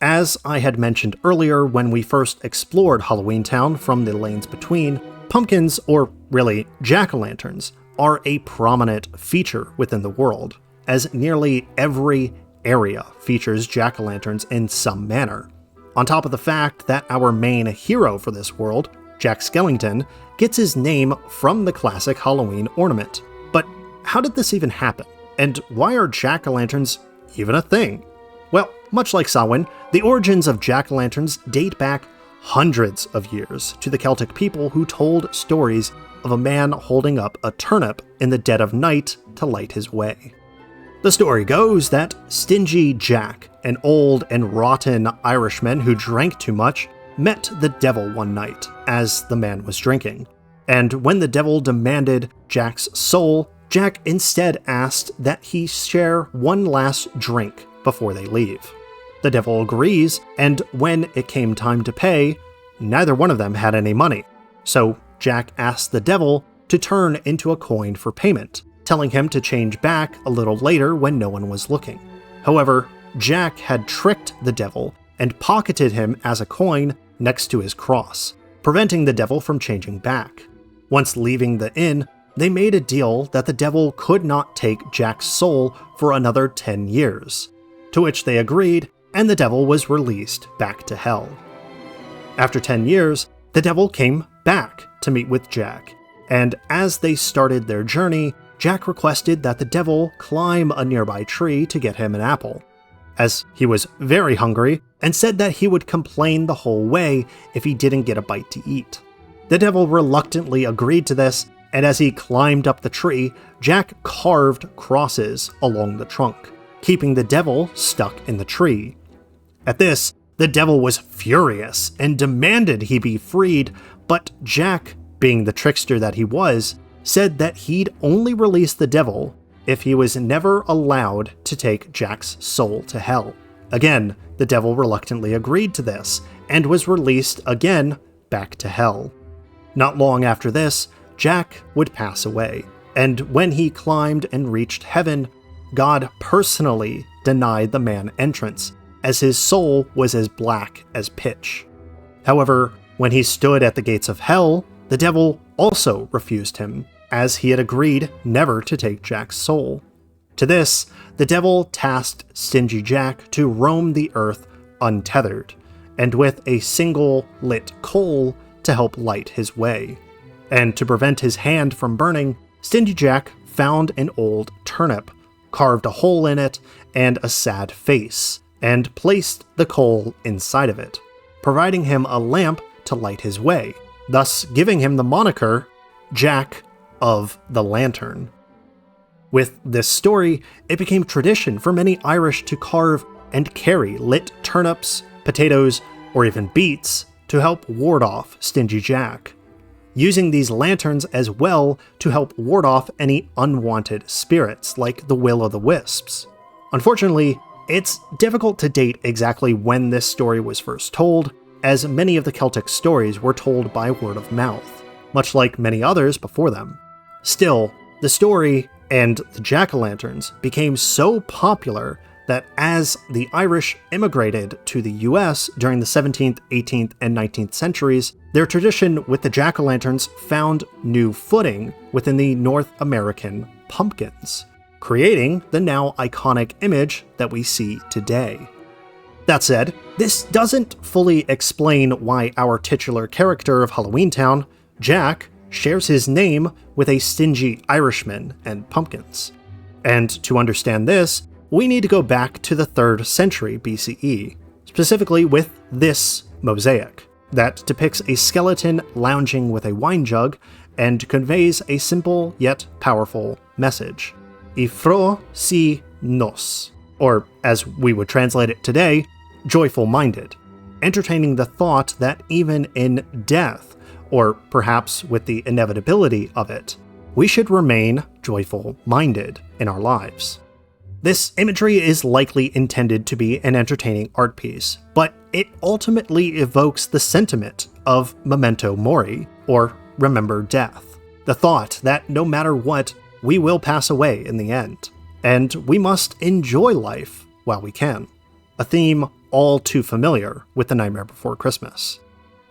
As I had mentioned earlier when we first explored Halloweentown from the lanes between, pumpkins, or really jack-o'-lanterns, are a prominent feature within the world, as nearly every area features jack-o'-lanterns in some manner. On top of the fact that our main hero for this world, Jack Skellington, gets his name from the classic Halloween ornament. But how did this even happen? And why are jack-o'-lanterns even a thing? Well, much like Samhain, the origins of jack-o'-lanterns date back hundreds of years to the Celtic people who told stories of a man holding up a turnip in the dead of night to light his way. The story goes that Stingy Jack, an old and rotten Irishman who drank too much, met the devil one night as the man was drinking. And when the devil demanded Jack's soul, Jack instead asked that he share one last drink before they leave. The devil agrees, and when it came time to pay, neither one of them had any money. So Jack asked the devil to turn into a coin for payment, telling him to change back a little later when no one was looking. However, Jack had tricked the devil and pocketed him as a coin next to his cross, preventing the devil from changing back. Once leaving the inn, they made a deal that the devil could not take Jack's soul for another 10 years, to which they agreed, and the devil was released back to hell. After 10 years, the devil came back to meet with Jack, and as they started their journey, Jack requested that the devil climb a nearby tree to get him an apple, as he was very hungry and said that he would complain the whole way if he didn't get a bite to eat. The devil reluctantly agreed to this, and as he climbed up the tree, Jack carved crosses along the trunk, keeping the devil stuck in the tree. At this, the devil was furious and demanded he be freed, but Jack, being the trickster that he was, said that he'd only release the devil if he was never allowed to take Jack's soul to hell. Again, the devil reluctantly agreed to this, and was released again back to hell. Not long after this, Jack would pass away, and when he climbed and reached heaven, God personally denied the man entrance, as his soul was as black as pitch. However, when he stood at the gates of hell, the devil also refused him, as he had agreed never to take Jack's soul. To this, the devil tasked Stingy Jack to roam the earth untethered, and with a single lit coal to help light his way. And to prevent his hand from burning, Stingy Jack found an old turnip, carved a hole in it and a sad face, and placed the coal inside of it, providing him a lamp to light his way, thus giving him the moniker Jack of the Lantern. With this story, it became tradition for many Irish to carve and carry lit turnips, potatoes, or even beets to help ward off Stingy Jack, using these lanterns as well to help ward off any unwanted spirits like the will-o'-the-wisps. Unfortunately, it's difficult to date exactly when this story was first told, as many of the Celtic stories were told by word of mouth, much like many others before them. Still, the story and the jack-o'-lanterns became so popular that as the Irish immigrated to the US during the 17th, 18th, and 19th centuries, their tradition with the jack-o'-lanterns found new footing within the North American pumpkins, creating the now iconic image that we see today. That said, this doesn't fully explain why our titular character of Halloweentown, Jack, shares his name with a stingy Irishman and pumpkins. And to understand this, we need to go back to the 3rd century BCE, specifically with this mosaic that depicts a skeleton lounging with a wine jug and conveys a simple yet powerful message. Ifro si nos, or as we would translate it today, joyful-minded, entertaining the thought that even in death, or perhaps with the inevitability of it, we should remain joyful-minded in our lives. This imagery is likely intended to be an entertaining art piece, but it ultimately evokes the sentiment of memento mori, or remember death. The thought that no matter what, we will pass away in the end, and we must enjoy life while we can. A theme all too familiar with The Nightmare Before Christmas.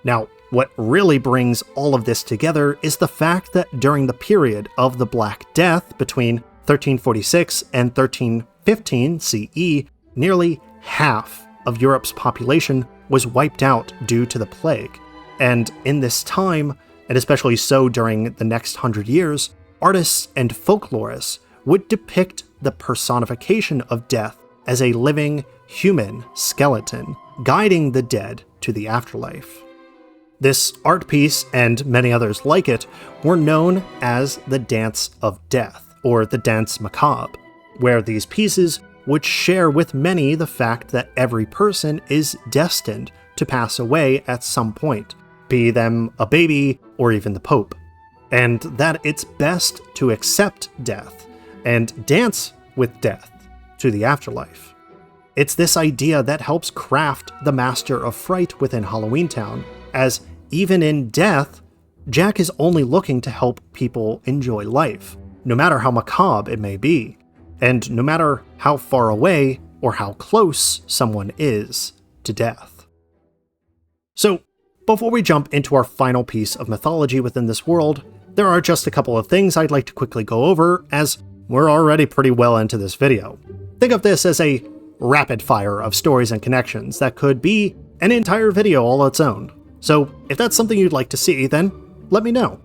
Now, what really brings all of this together is the fact that during the period of the Black Death between 1346 and 1315 CE, nearly half of Europe's population was wiped out due to the plague. And in this time, and especially so during the next 100 years, artists and folklorists would depict the personification of death as a living human skeleton, guiding the dead to the afterlife. This art piece, and many others like it, were known as the Dance of Death, or the Danse Macabre, where these pieces would share with many the fact that every person is destined to pass away at some point, be them a baby or even the Pope, and that it's best to accept death and dance with death to the afterlife. It's this idea that helps craft the Master of Fright within Halloweentown, as even in death, Jack is only looking to help people enjoy life, no matter how macabre it may be, and no matter how far away or how close someone is to death. So, before we jump into our final piece of mythology within this world, there are just a couple of things I'd like to quickly go over, as we're already pretty well into this video. Think of this as a rapid fire of stories and connections that could be an entire video all its own. So if that's something you'd like to see, then let me know.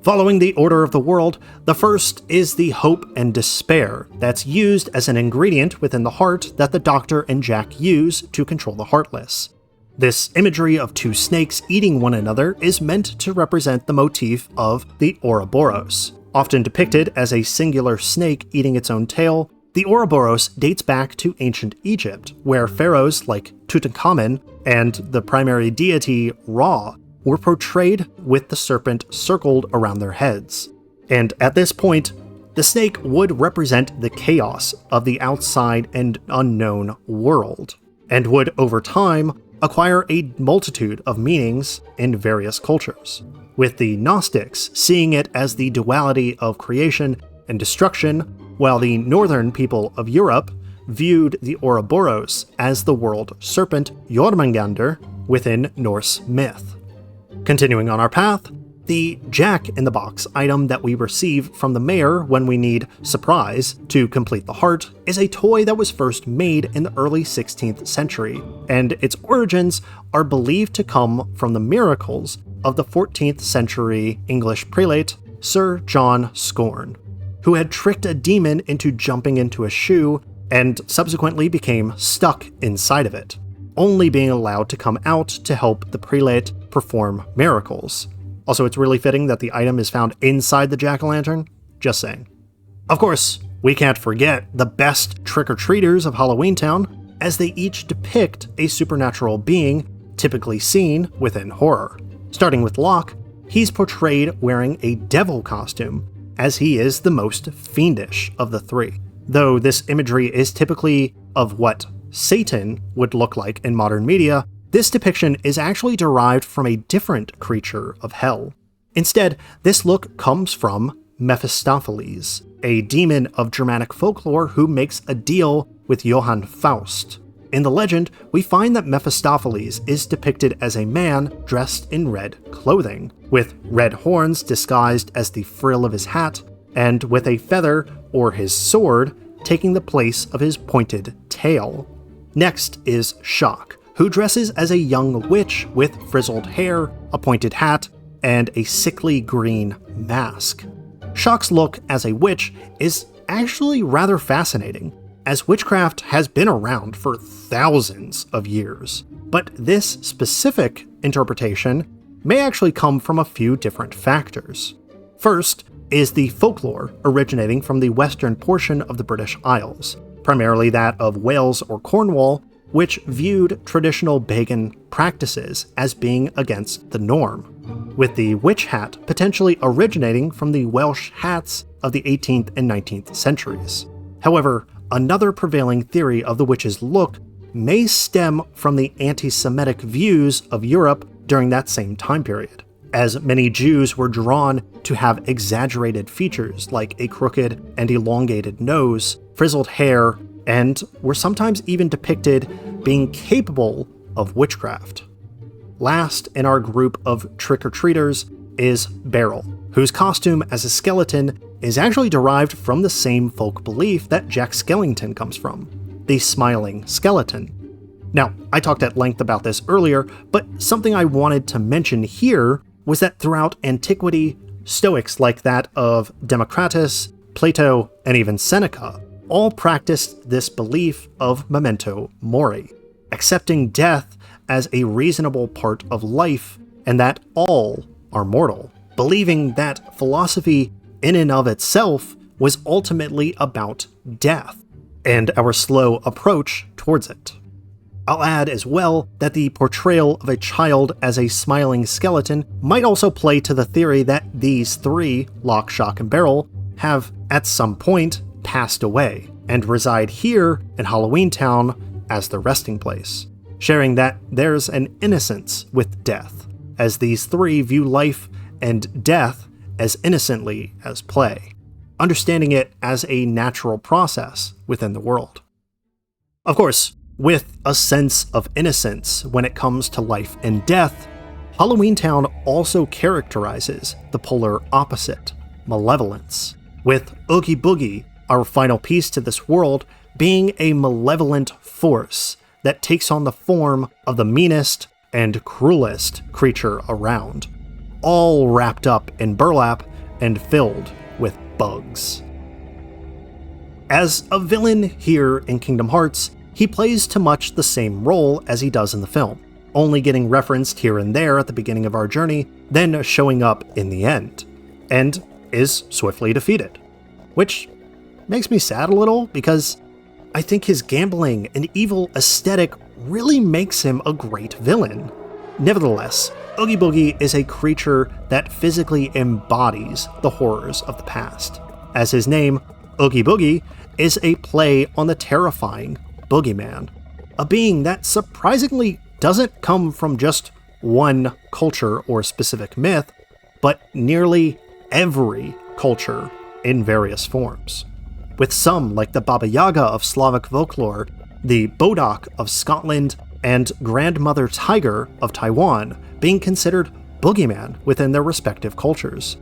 Following the order of the world, the first is the hope and despair that's used as an ingredient within the heart that the Doctor and Jack use to control the Heartless. This imagery of two snakes eating one another is meant to represent the motif of the Ouroboros. Often depicted as a singular snake eating its own tail, the Ouroboros dates back to ancient Egypt, where pharaohs like Tutankhamun and the primary deity Ra were portrayed with the serpent circled around their heads. And at this point, the snake would represent the chaos of the outside and unknown world, and would over time acquire a multitude of meanings in various cultures, with the Gnostics seeing it as the duality of creation and destruction, while the northern people of Europe viewed the Ouroboros as the world serpent Jormungandr within Norse myth. Continuing on our path, the Jack-in-the-Box item that we receive from the mayor when we need surprise to complete the heart is a toy that was first made in the early 16th century, and its origins are believed to come from the miracles of the 14th century English prelate Sir John Scorn, who had tricked a demon into jumping into a shoe and subsequently became stuck inside of it, only being allowed to come out to help the prelate perform miracles. Also, it's really fitting that the item is found inside the jack-o'-lantern. Just saying. Of course, we can't forget the best trick-or-treaters of Halloweentown, as they each depict a supernatural being typically seen within horror. Starting with Locke, he's portrayed wearing a devil costume, as he is the most fiendish of the three. Though this imagery is typically of what Satan would look like in modern media, this depiction is actually derived from a different creature of hell. Instead, this look comes from Mephistopheles, a demon of Germanic folklore who makes a deal with Johann Faust. In the legend, we find that Mephistopheles is depicted as a man dressed in red clothing, with red horns disguised as the frill of his hat, and with a feather, or his sword, taking the place of his pointed tail. Next is Shock, who dresses as a young witch with frizzled hair, a pointed hat, and a sickly green mask. Shock's look as a witch is actually rather fascinating, as witchcraft has been around for thousands of years. But this specific interpretation may actually come from a few different factors. First is the folklore originating from the western portion of the British Isles, primarily that of Wales or Cornwall, which viewed traditional pagan practices as being against the norm, with the witch hat potentially originating from the Welsh hats of the 18th and 19th centuries. However, another prevailing theory of the witch's look may stem from the anti-Semitic views of Europe during that same time period, as many Jews were drawn to have exaggerated features like a crooked and elongated nose, frizzled hair, and were sometimes even depicted being capable of witchcraft. Last in our group of trick-or-treaters is Beryl, whose costume as a skeleton is actually derived from the same folk belief that Jack Skellington comes from, the smiling skeleton. Now, I talked at length about this earlier, but something I wanted to mention here was that throughout antiquity, Stoics like that of Democritus, Plato, and even Seneca all practiced this belief of memento mori, accepting death as a reasonable part of life and that all are mortal, believing that philosophy in and of itself was ultimately about death and our slow approach towards it. I'll add as well that the portrayal of a child as a smiling skeleton might also play to the theory that these three, Lock, Shock, and Barrel, have at some point passed away and reside here in Halloweentown as their resting place, sharing that there's an innocence with death, as these three view life and death as innocently as play, understanding it as a natural process within the world. Of course, with a sense of innocence when it comes to life and death, Halloweentown also characterizes the polar opposite, malevolence, with Oogie Boogie, our final piece to this world, being a malevolent force that takes on the form of the meanest and cruelest creature around, all wrapped up in burlap and filled with bugs. As a villain here in Kingdom Hearts, he plays to much the same role as he does in the film, only getting referenced here and there at the beginning of our journey, then showing up in the end, and is swiftly defeated. Which makes me sad a little, because I think his gambling and evil aesthetic really makes him a great villain. Nevertheless, Oogie Boogie is a creature that physically embodies the horrors of the past, as his name, Oogie Boogie, is a play on the terrifying Boogeyman, a being that surprisingly doesn't come from just one culture or specific myth, but nearly every culture in various forms, with some like the Baba Yaga of Slavic folklore, the Bodok of Scotland, and Grandmother Tiger of Taiwan being considered Boogeyman within their respective cultures.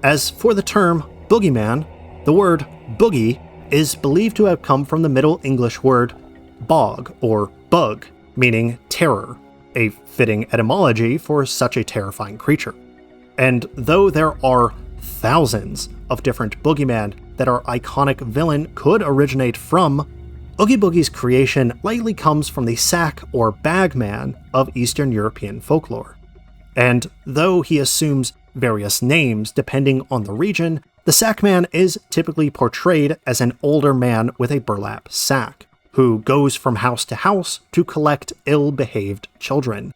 As for the term Boogeyman, the word boogie is believed to have come from the Middle English word bog or bug, meaning terror, a fitting etymology for such a terrifying creature. And though there are thousands of different boogeyman that our iconic villain could originate from, Oogie Boogie's creation likely comes from the sack or bag man of Eastern European folklore. And though he assumes various names depending on the region, the sackman is typically portrayed as an older man with a burlap sack, who goes from house to house to collect ill-behaved children,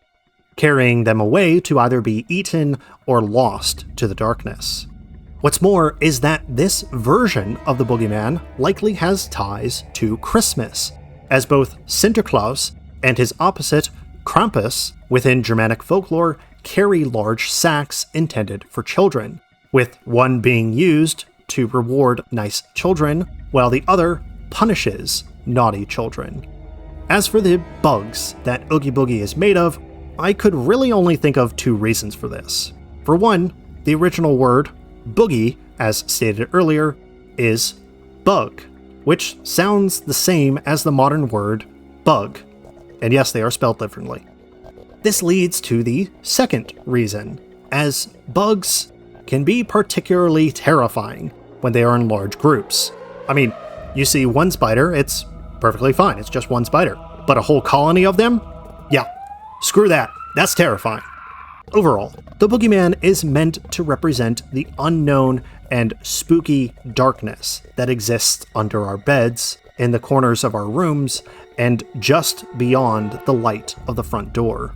carrying them away to either be eaten or lost to the darkness. What's more is that this version of the Boogeyman likely has ties to Christmas, as both Sinterklaas and his opposite, Krampus, within Germanic folklore, carry large sacks intended for children, with one being used to reward nice children, while the other punishes naughty children. As for the bugs that Oogie Boogie is made of, I could really only think of two reasons for this. For one, the original word, boogie, as stated earlier, is bug, which sounds the same as the modern word bug. And yes, they are spelled differently. This leads to the second reason, as bugs can be particularly terrifying when they are in large groups. I mean, you see one spider, it's perfectly fine, it's just one spider. But a whole colony of them? Yeah, screw that, that's terrifying. Overall, the Boogeyman is meant to represent the unknown and spooky darkness that exists under our beds, in the corners of our rooms, and just beyond the light of the front door.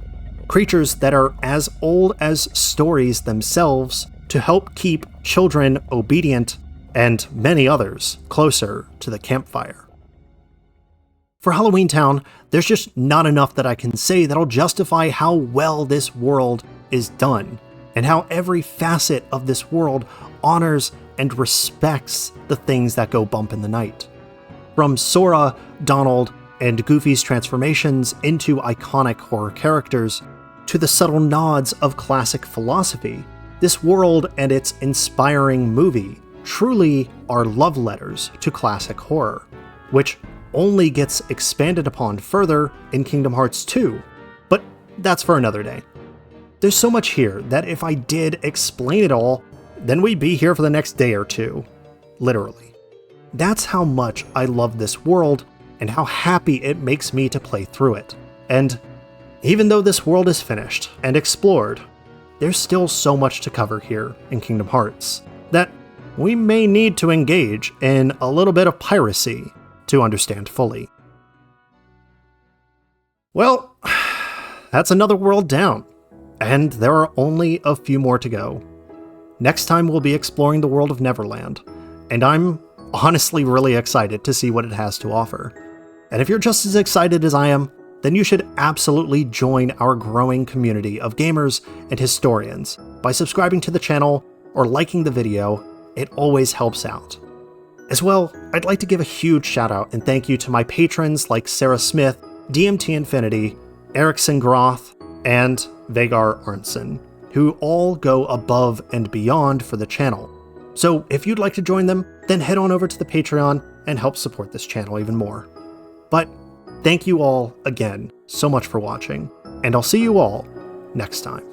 Creatures that are as old as stories themselves to help keep children obedient and many others closer to the campfire. For Halloweentown, there's just not enough that I can say that'll justify how well this world is done, and how every facet of this world honors and respects the things that go bump in the night. From Sora, Donald, and Goofy's transformations into iconic horror characters, to the subtle nods of classic philosophy, this world and its inspiring movie truly are love letters to classic horror, which only gets expanded upon further in Kingdom Hearts 2, but that's for another day. There's so much here that if I did explain it all, then we'd be here for the next day or two. Literally. That's how much I love this world and how happy it makes me to play through it. And even though this world is finished and explored, there's still so much to cover here in Kingdom Hearts that we may need to engage in a little bit of piracy to understand fully. Well, that's another world down, and there are only a few more to go. Next time we'll be exploring the world of Neverland, and I'm honestly really excited to see what it has to offer. And if you're just as excited as I am, then you should absolutely join our growing community of gamers and historians by subscribing to the channel or liking the video. It always helps out. As well, I'd like to give a huge shout out and thank you to my patrons like Sarah Smith, DMT Infinity, Erickson Groth, and Vagar Arnson, who all go above and beyond for the channel. So if you'd like to join them, then head on over to the Patreon and help support this channel even more. But thank you all again so much for watching, and I'll see you all next time.